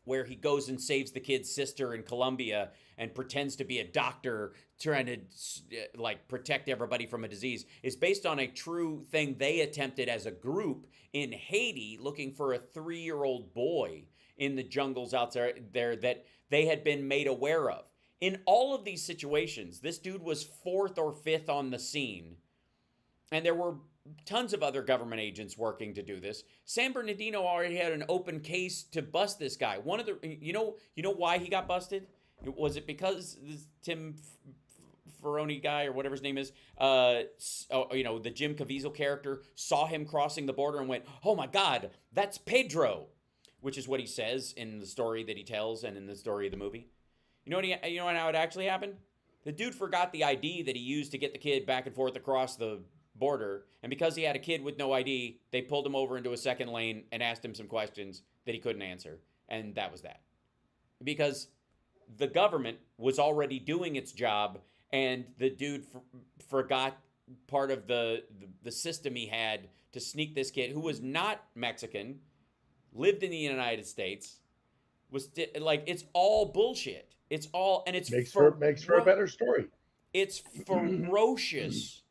where he goes and saves the kid's sister in Colombia and pretends to be a doctor trying to like protect everybody from a disease, is based on a true thing they attempted as a group in Haiti, looking for a 3-year-old boy in the jungles out there that they had been made aware of. In all of these situations, this dude was 4th or 5th on the scene, and there were tons of other government agents working to do this. San Bernardino already had an open case to bust this guy. One of the, you know why he got busted? Was it because this Tim Ferroni guy or whatever his name is, the Jim Caviezel character saw him crossing the border and went, "Oh my God, that's Pedro," which is what he says in the story that he tells and in the story of the movie. You know how it actually happened? The dude forgot the ID that he used to get the kid back and forth across the border, and because he had a kid with no ID, they pulled him over into a second lane and asked him some questions that he couldn't answer, and that was that. Because the government was already doing its job, and the dude forgot part of the system he had to sneak this kid, who was not Mexican, lived in the United States, was like, it's all bullshit. It's all, and it's makes for a better story. It's ferocious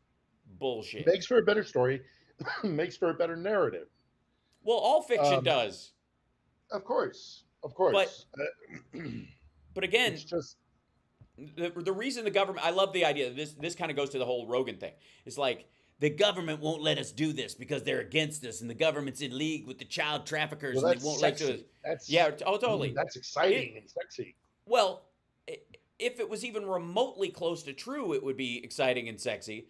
bullshit. Makes for a better story. Makes for a better narrative. Well, all fiction does. Of course. But again, it's just the reason the government, I love the idea, this kind of goes to the whole Rogan thing. It's like, the government won't let us do this because they're against us, and the government's in league with the child traffickers, and they won't let us. Yeah, totally. That's exciting and sexy. Well, if it was even remotely close to true, it would be exciting and sexy.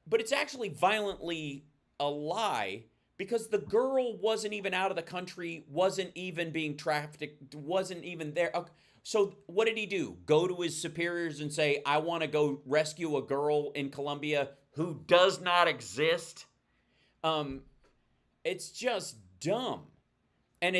But it's actually violently a lie, because the girl wasn't even out of the country, wasn't even being trafficked, wasn't even there. So what did he do? Go to his superiors and say, I want to go rescue a girl in Colombia who does not exist? It's just dumb. And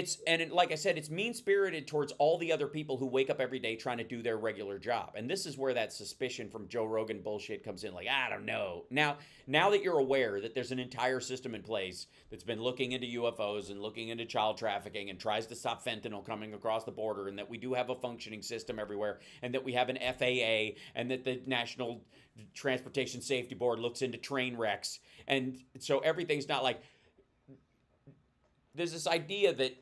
like I said, it's mean-spirited towards all the other people who wake up every day trying to do their regular job. And this is where that suspicion from Joe Rogan bullshit comes in. Like, I don't know. Now that you're aware that there's an entire system in place that's been looking into UFOs and looking into child trafficking and tries to stop fentanyl coming across the border, and that we do have a functioning system everywhere, and that we have an FAA, and that the National Transportation Safety Board looks into train wrecks. And so everything's not like... There's this idea that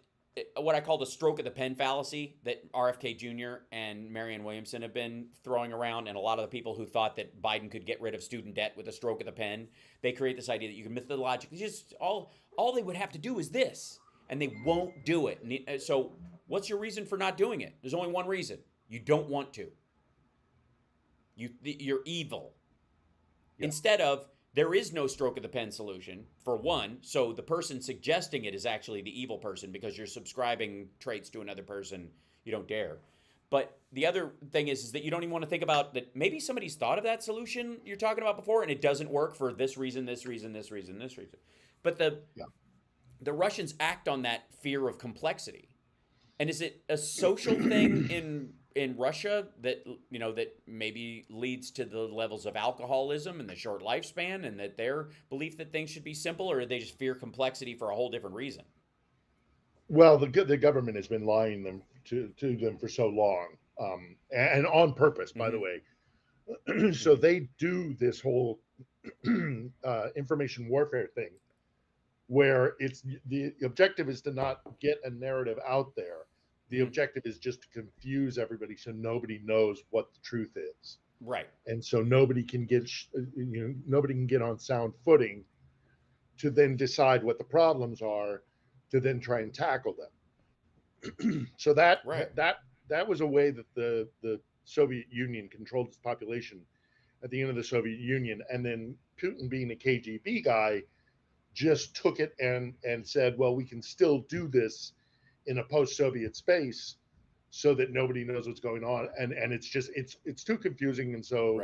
what I call the stroke of the pen fallacy that RFK Jr. and Marianne Williamson have been throwing around, and a lot of the people who thought that Biden could get rid of student debt with a stroke of the pen, they create this idea that you can methodologically just all they would have to do is this, and they won't do it. So what's your reason for not doing it? There's only one reason. You don't want to. You're evil. Yeah. Instead of, there is no stroke of the pen solution, for one, so the person suggesting it is actually the evil person because you're subscribing traits to another person you don't dare. But the other thing is that you don't even want to think about that maybe somebody's thought of that solution you're talking about before, and it doesn't work for this reason, this reason, this reason, this reason. But the Russians act on that fear of complexity. And is it a social thing in Russia that that maybe leads to the levels of alcoholism and the short lifespan, and that their belief that things should be simple, or do they just fear complexity for a whole different reason? Well, the government has been lying them to them for so long, and on purpose, by the way. So they do this whole information warfare thing, where it's the objective is to not get a narrative out there. The objective is just to confuse everybody so nobody knows what the truth is. Right. And so nobody can get on sound footing to then decide what the problems are, to then try and tackle them. So that was a way that the Soviet Union controlled its population at the end of the Soviet Union. And then Putin, being a KGB guy, just took it and said, well, we can still do this in a post-Soviet space so that nobody knows what's going on. And it's just, it's too confusing. And so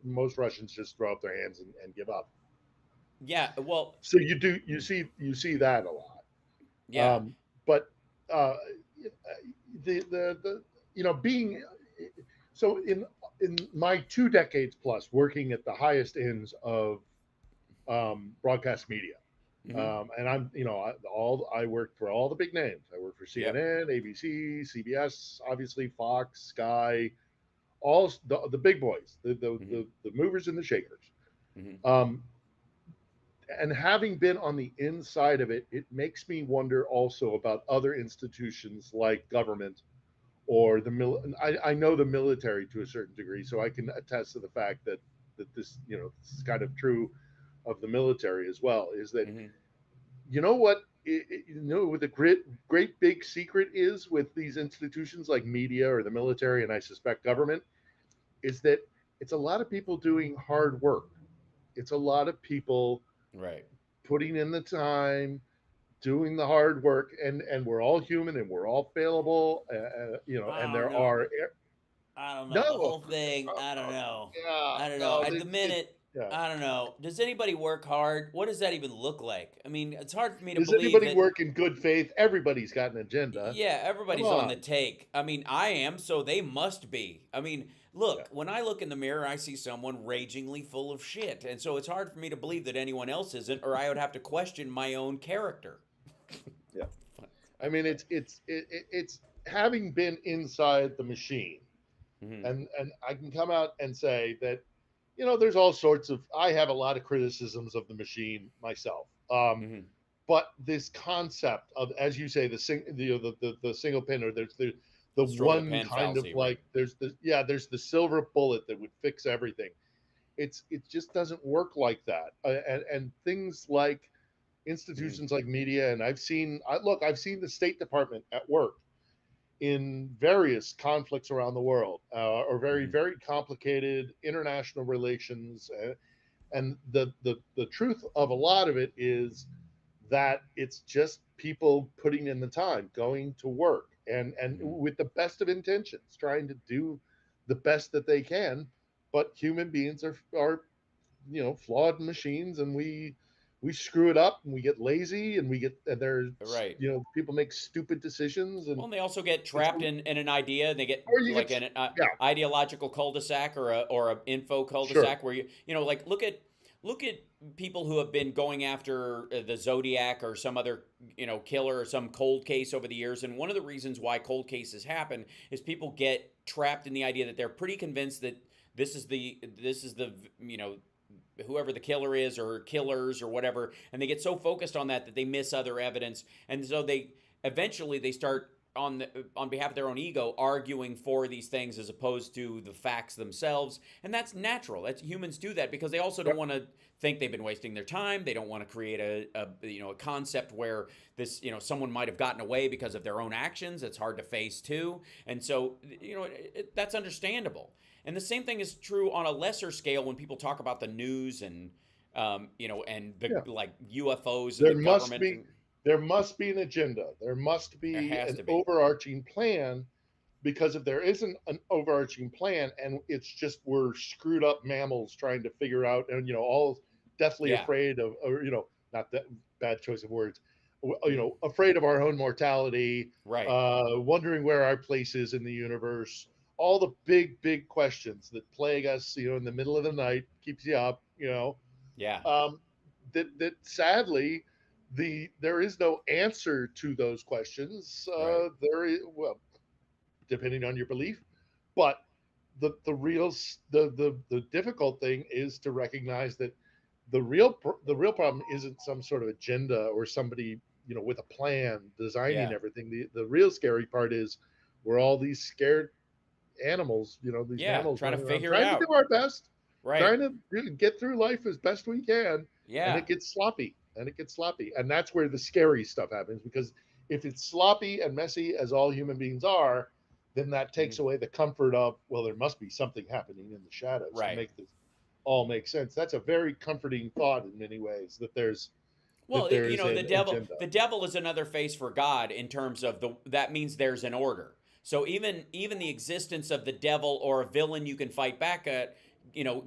most Russians just throw up their hands and give up. Yeah. Well, so you see that a lot. Yeah. But being, so in my 2 decades plus working at the highest ends of broadcast media, And I worked for all the big names. I worked for CNN, ABC, CBS, obviously Fox, Sky, all the big boys, the movers and the shakers. And having been on the inside of it, it makes me wonder also about other institutions like government or I know the military to a certain degree, so I can attest to the fact that this this is kind of true of the military as well. Is that what what the great big secret is with these institutions like media or the military, and I suspect government, is that it's a lot of people doing hard work. It's a lot of people putting in the time, doing the hard work, and we're all human and we're all failable, and there are. I don't know. The whole thing, I don't know. I don't know. At the minute, I don't know. Does anybody work hard? What does that even look like? I mean, it's hard for me to Does believe anybody that, work in good faith? Everybody's got an agenda. yeah, everybody's on the take. I mean, I am, so they must be. I mean, look, when I look in the mirror, I see someone ragingly full of shit. And so it's hard for me to believe that anyone else isn't, or I would have to question my own character. Yeah. I mean, it's having been inside the machine, and I can come out and say that, there's all sorts of. I have a lot of criticisms of the machine myself, but this concept of, as you say, the single pin, or there's the one kind fallacy, of like there's the silver bullet that would fix everything. It just doesn't work like that, and things like institutions like media, and I've seen the State Department at work in various conflicts around the world, or very complicated international relations, and the truth of a lot of it is that it's just people putting in the time, going to work, and with the best of intentions, trying to do the best that they can, but human beings are flawed machines, and we screw it up, and we get lazy, and there's people make stupid decisions, and they also get trapped in an idea, and they get like an ideological cul-de-sac or a info cul-de-sac where look at people who have been going after the Zodiac or some other killer or some cold case over the years, and one of the reasons why cold cases happen is people get trapped in the idea that they're pretty convinced that this is the whoever the killer is or killers or whatever, and they get so focused on that they miss other evidence, and so they eventually start on behalf of their own ego arguing for these things as opposed to the facts themselves, and that's natural. That's humans do that because they also don't want to think they've been wasting their time. They don't want to create a concept where this someone might have gotten away because of their own actions. It's hard to face too, and so that's understandable. And the same thing is true on a lesser scale when people talk about the news and like UFOs and the government. There must be an agenda. There must be an overarching plan, because if there isn't an overarching plan, and it's just we're screwed up mammals trying to figure out, and all deathly afraid of, or not that bad choice of words, afraid of our own mortality, wondering where our place is in the universe. All the big questions that plague us, in the middle of the night, keeps you up, that sadly, there is no answer to those questions. There is, well, depending on your belief, but the difficult thing is to recognize that the real problem isn't some sort of agenda or somebody with a plan designing everything. The real scary part is we're all these scared animals, these animals trying to figure it out, trying to do our best, trying to get through life as best we can, and it gets sloppy, and that's where the scary stuff happens, because if it's sloppy and messy, as all human beings are, then that takes away the comfort of, well, there must be something happening in the shadows to make this all make sense. That's a very comforting thought in many ways, that there's the devil is another face for God, in terms of that means there's an order. So even the existence of the devil or a villain you can fight back at,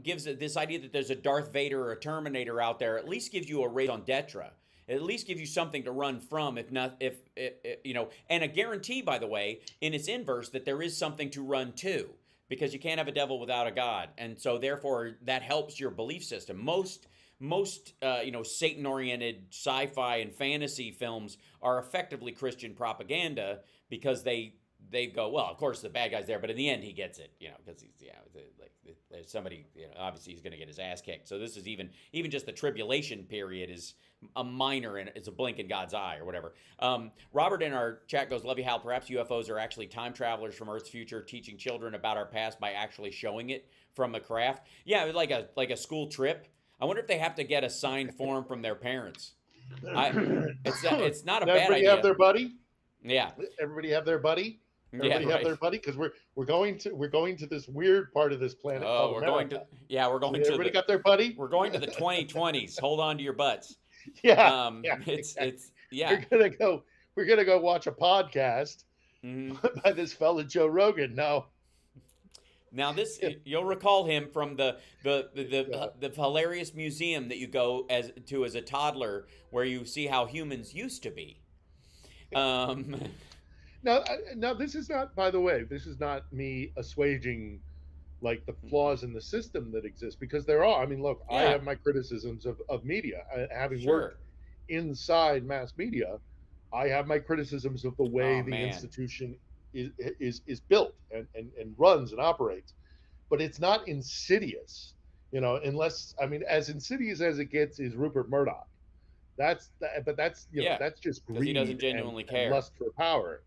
gives this idea that there's a Darth Vader or a Terminator out there, at least gives you a raison d'etre. It at least gives you something to run from, and a guarantee, by the way, in its inverse, that there is something to run to, because you can't have a devil without a God, and so therefore that helps your belief system. Most most Satan-oriented sci-fi and fantasy films are effectively Christian propaganda because they go, well, of course the bad guy's there, but in the end he gets it, because he's like there's somebody, obviously he's going to get his ass kicked. So this is even just the tribulation period is a minor, and it's a blink in God's eye or whatever. Robert in our chat goes, love you, Hal. Perhaps UFOs are actually time travelers from Earth's future, teaching children about our past by actually showing it from a craft. Yeah, like a school trip. I wonder if they have to get a signed form from their parents. It's not a bad idea. Everybody have their buddy. Yeah. Everybody have their buddy. Everybody have their buddy, because we're going to this weird part of this planet. Oh, we're going to everybody got their buddy. We're going to the 2020s. Hold on to your butts. Yeah, We're gonna go watch a podcast by this fella Joe Rogan. Now this you'll recall him from the hilarious museum that you go as a toddler, where you see how humans used to be. Now, this is not, by the way, this is not me assuaging like the flaws in the system that exist, because there are. I mean, look, I have my criticisms of media. Having worked inside mass media, I have my criticisms of the way the institution is built and runs and operates. But it's not insidious, unless, I mean, as insidious as it gets is Rupert Murdoch. That's just greed. He doesn't genuinely care. And lust for power.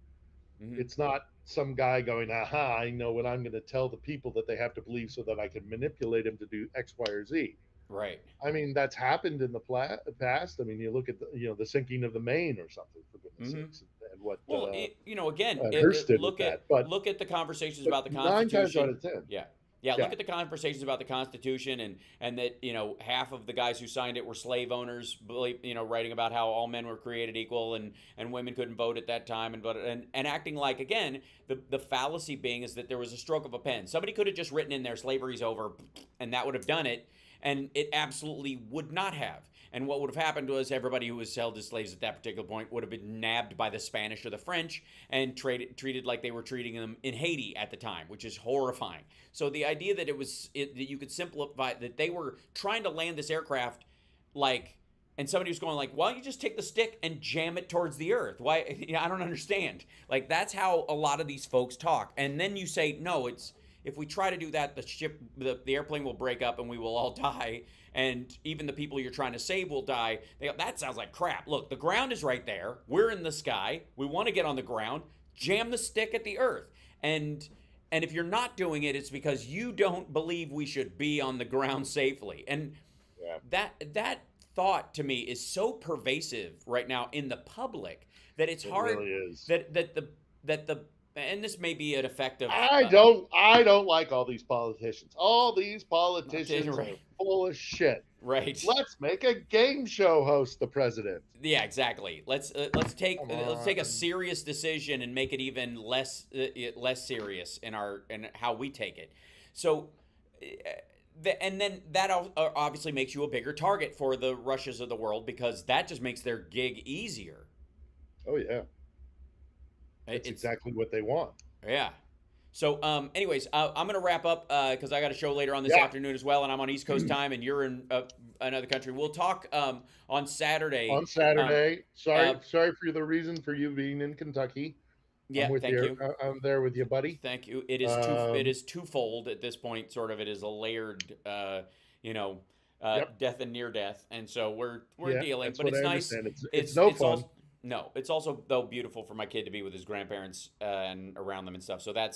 Mm-hmm. It's not some guy going, aha, I know what I'm going to tell the people that they have to believe so that I can manipulate them to do X, Y, or Z. Right. I mean, that's happened in the past. I mean, you look at the sinking of the Maine or something, for goodness sakes, and what. Well, again, look at the conversations about the Constitution. 9 times out of 10. Yeah, look at the conversations about the Constitution, and that half of the guys who signed it were slave owners, writing about how all men were created equal and women couldn't vote at that time, and acting like, again, the fallacy being is that there was a stroke of a pen. Somebody could have just written in there slavery's over, and that would have done it, and it absolutely would not have. And what would have happened was everybody who was held as slaves at that particular point would have been nabbed by the Spanish or the French and treated like they were treating them in Haiti at the time, which is horrifying. So the idea that that you could simplify, that they were trying to land this aircraft and somebody was going like, why don't you just take the stick and jam it towards the earth? Why? I don't understand. Like, that's how a lot of these folks talk. And then you say, no, if we try to do that, the airplane will break up and we will all die. And even the people you're trying to save will die. That sounds like crap. Look, the ground is right there. We're in the sky. We want to get on the ground. Jam the stick at the earth. And if you're not doing it, it's because you don't believe we should be on the ground safely. And that thought to me is so pervasive right now in the public that it's hard. It really is. That and this may be an effect of. I don't like all these politicians. All these politicians are full of shit. Right. Let's make a game show host the president. Yeah, exactly. Let's take a serious decision and make it even less serious in how we take it. So. And then that obviously makes you a bigger target for the Russias of the world, because that just makes their gig easier. Oh yeah. It's exactly what they want. Yeah. So, anyways, I'm going to wrap up because I got a show later on this afternoon as well, and I'm on East Coast time, and you're in another country. We'll talk on Saturday. On Saturday. Sorry for the reason for you being in Kentucky. Yeah, thank you. I'm there with you, buddy. Thank you. It is twofold at this point. Sort of, it is a layered, death and near death, and so we're dealing. But it's nice. It's no fun. No, it's also, though, beautiful for my kid to be with his grandparents and around them and stuff. So that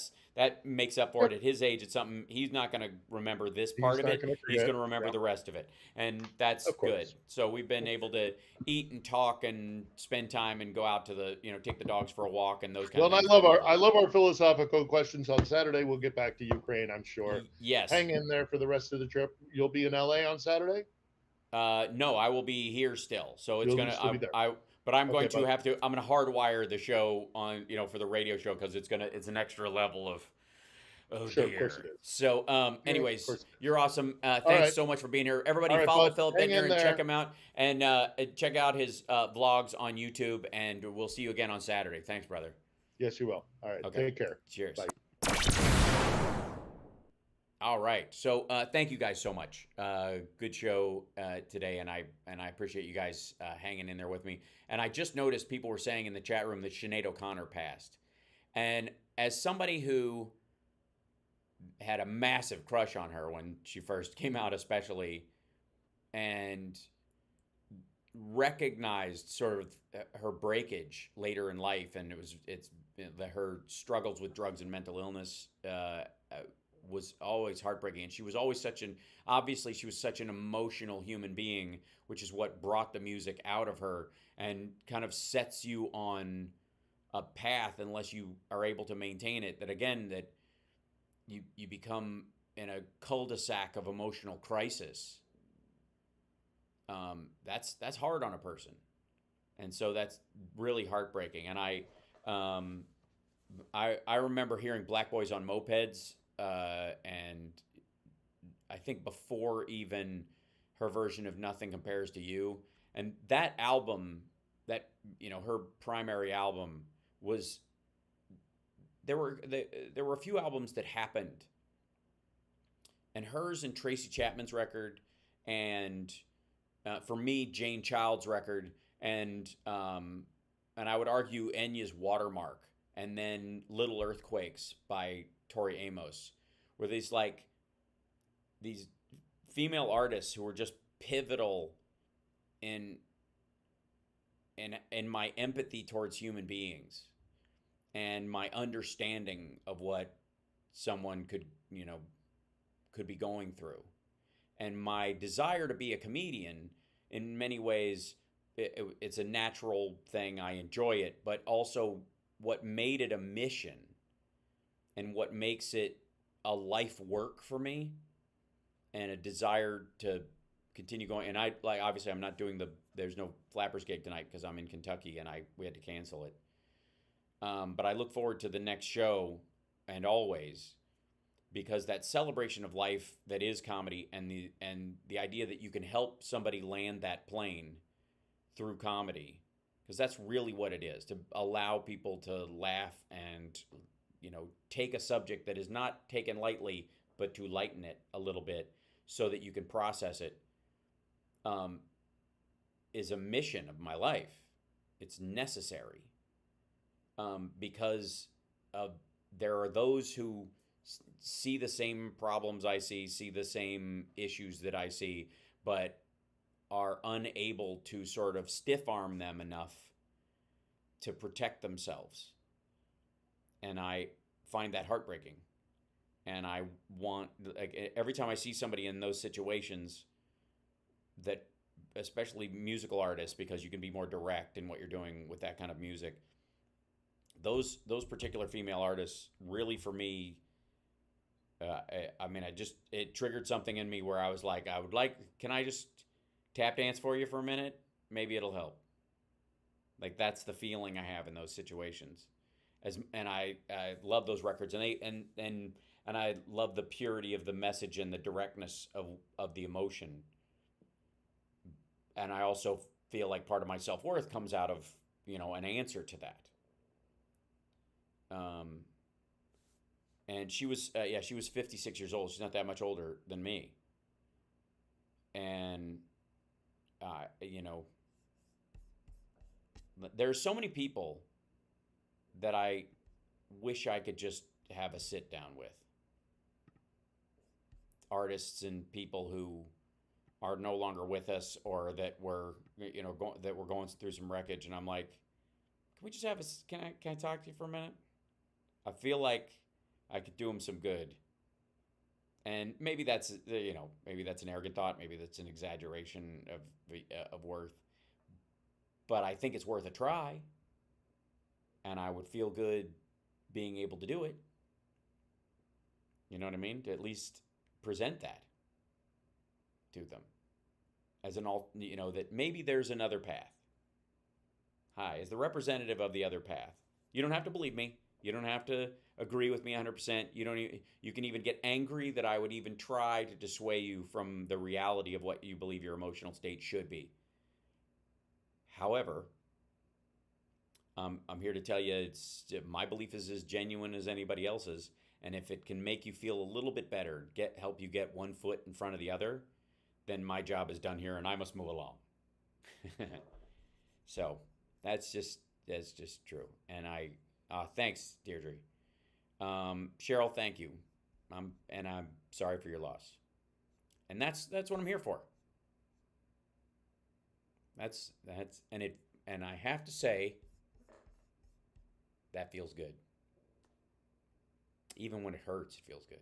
makes up for it. At his age, it's something he's not going to remember this part of it. He's going to remember the rest of it, and that's good. So we've been able to eat and talk and spend time and go out to take the dogs for a walk and those kind of things. Well, I love our philosophical questions on Saturday. We'll get back to Ukraine, I'm sure. Yes. Hang in there for the rest of the trip. You'll be in LA on Saturday? No, I will be here still. So it's But I'm going to hardwire the show on, for the radio show, because it's an extra level of, sure, dear. Of course it is. So, anyways, you're awesome. Thanks so much for being here. Everybody follow Philip Bittner and check him out, and check out his vlogs on YouTube, and we'll see you again on Saturday. Thanks, brother. Yes, you will. All right. Okay. Take care. Cheers. Bye. All right. So thank you guys so much. Good show today, and I appreciate you guys hanging in there with me. And I just noticed people were saying in the chat room that Sinead O'Connor passed. And as somebody who had a massive crush on her when she first came out, especially, and recognized sort of her breakage later in life, and her struggles with drugs and mental illness was always heartbreaking. And she was always obviously she was such an emotional human being, which is what brought the music out of her and kind of sets you on a path, unless you are able to maintain it, that you become in a cul-de-sac of emotional crisis. That's hard on a person. And so that's really heartbreaking. And I remember hearing Black Boys on Mopeds, and I think before even her version of Nothing Compares to You. And that album, her primary album, was, there were a few albums that happened, and hers and Tracy Chapman's record, and for me, Jane Child's record, and I would argue Enya's Watermark, and then Little Earthquakes by Tori Amos, were these female artists who were just pivotal in my empathy towards human beings and my understanding of what someone could be going through. And my desire to be a comedian, in many ways, it's a natural thing. I enjoy it, but also what made it a mission and what makes it a life work for me and a desire to continue going. And obviously I'm not doing there's no Flappers gig tonight because I'm in Kentucky and we had to cancel it. But I look forward to the next show, and always, because that celebration of life that is comedy, and the idea that you can help somebody land that plane through comedy, because that's really what it is, to allow people to laugh and take a subject that is not taken lightly, but to lighten it a little bit so that you can process it, is a mission of my life. It's necessary, because there are those who see the same problems I see the same issues that I see, but are unable to sort of stiff arm them enough to protect themselves. And I find that heartbreaking. And I want, every time I see somebody in those situations, that, especially musical artists, because you can be more direct in what you're doing with that kind of music, those particular female artists really, for me, it triggered something in me where I was like, can I just tap dance for you for a minute? Maybe it'll help. That's the feeling I have in those situations. And I love those records, and I love the purity of the message and the directness of the emotion. And I also feel like part of my self-worth comes out of, an answer to that. And she was 56 years old. She's not that much older than me. And, there's so many people that I wish I could just have a sit down with. Artists and people who are no longer with us, or that were, that we're going through some wreckage. And I'm like, can we just have can I talk to you for a minute? I feel like I could do them some good. And maybe that's, maybe that's an arrogant thought. Maybe that's an exaggeration of worth. But I think it's worth a try. And I would feel good being able to do it. You know what I mean? To at least present that to them as that maybe there's another path. Hi, as the representative of the other path. You don't have to believe me. You don't have to agree with me 100%. You can even get angry that I would even try to dissuade you from the reality of what you believe your emotional state should be. However, I'm here to tell you my belief is as genuine as anybody else's, And if it can make you feel a little bit better, help you get one foot in front of the other, then my job is done here and I must move along. So that's just true. And thanks, Deirdre. Cheryl, thank you. I'm sorry for your loss. And that's what I'm here for. And I have to say, that feels good. Even when it hurts, it feels good.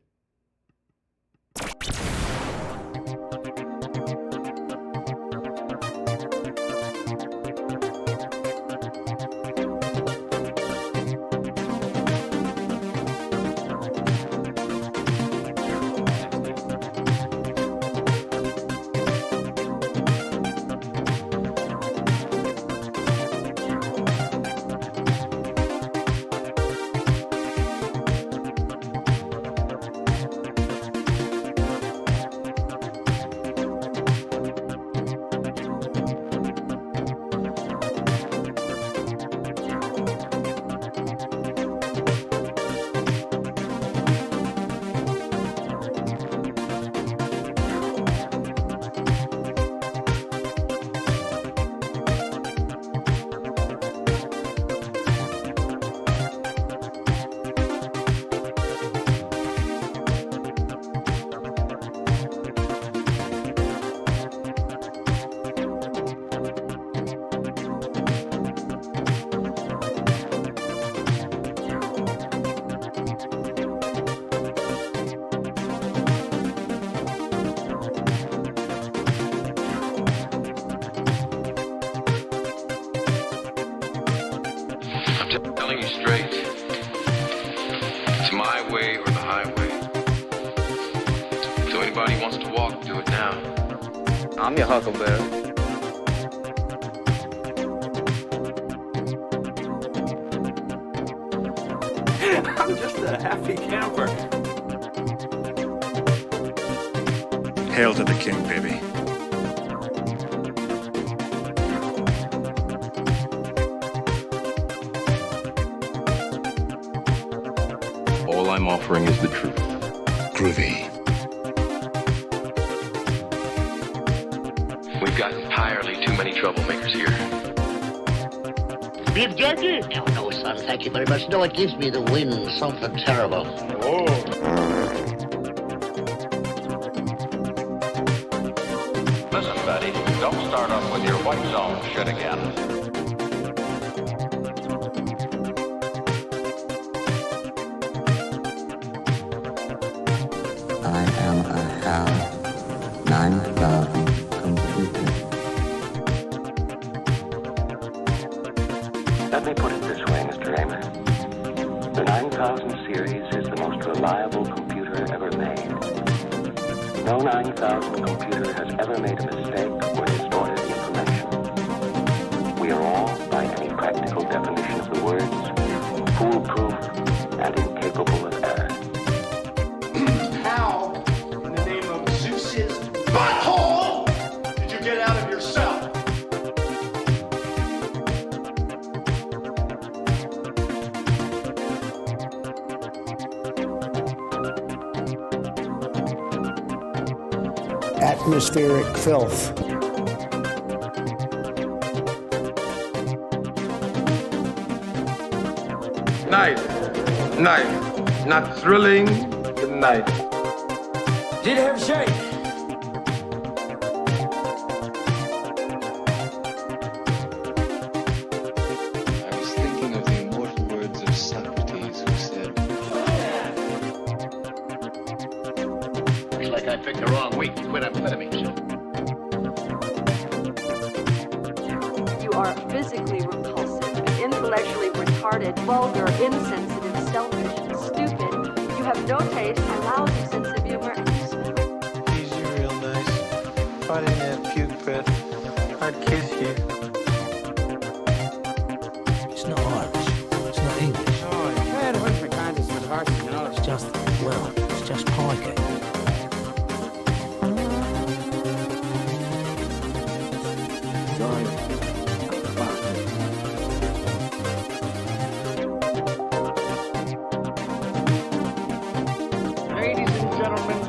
Telling you straight, it's my way or the highway. So anybody wants to walk, do it now. I'm your huckleberry. I'm just a happy camper. Hail to the king, baby. All I'm offering is the truth. Groovy. We've got entirely too many troublemakers here. Beef jerky? No, son, thank you very much. No, it gives me the wind, something terrible. Oh. Listen, Betty, don't start up with your white zone shit again. I am a HAL 9000 computer. Let me put it this way, Mr. Raymer. The 9000 series is the most reliable computer ever made. No 9000 computer has ever made a mistake or distorted information. We are all, by any practical definition of the words, foolproof and incapable of error. How, in the name of Zeus's butthole, did you get out of your cell? Atmospheric filth. Nice. Not thrilling, but nice. Did you have a shake? I was thinking of the immortal words of Socrates who said, Looks like I picked the wrong week to quit amphetamines. You are physically repulsive, intellectually retarded, vulgar, insensitive, selfish, stupid. You have no taste, a lousy sense of humor, and you smell. Easy, real nice. If I didn't have puke breath, I'd kiss you.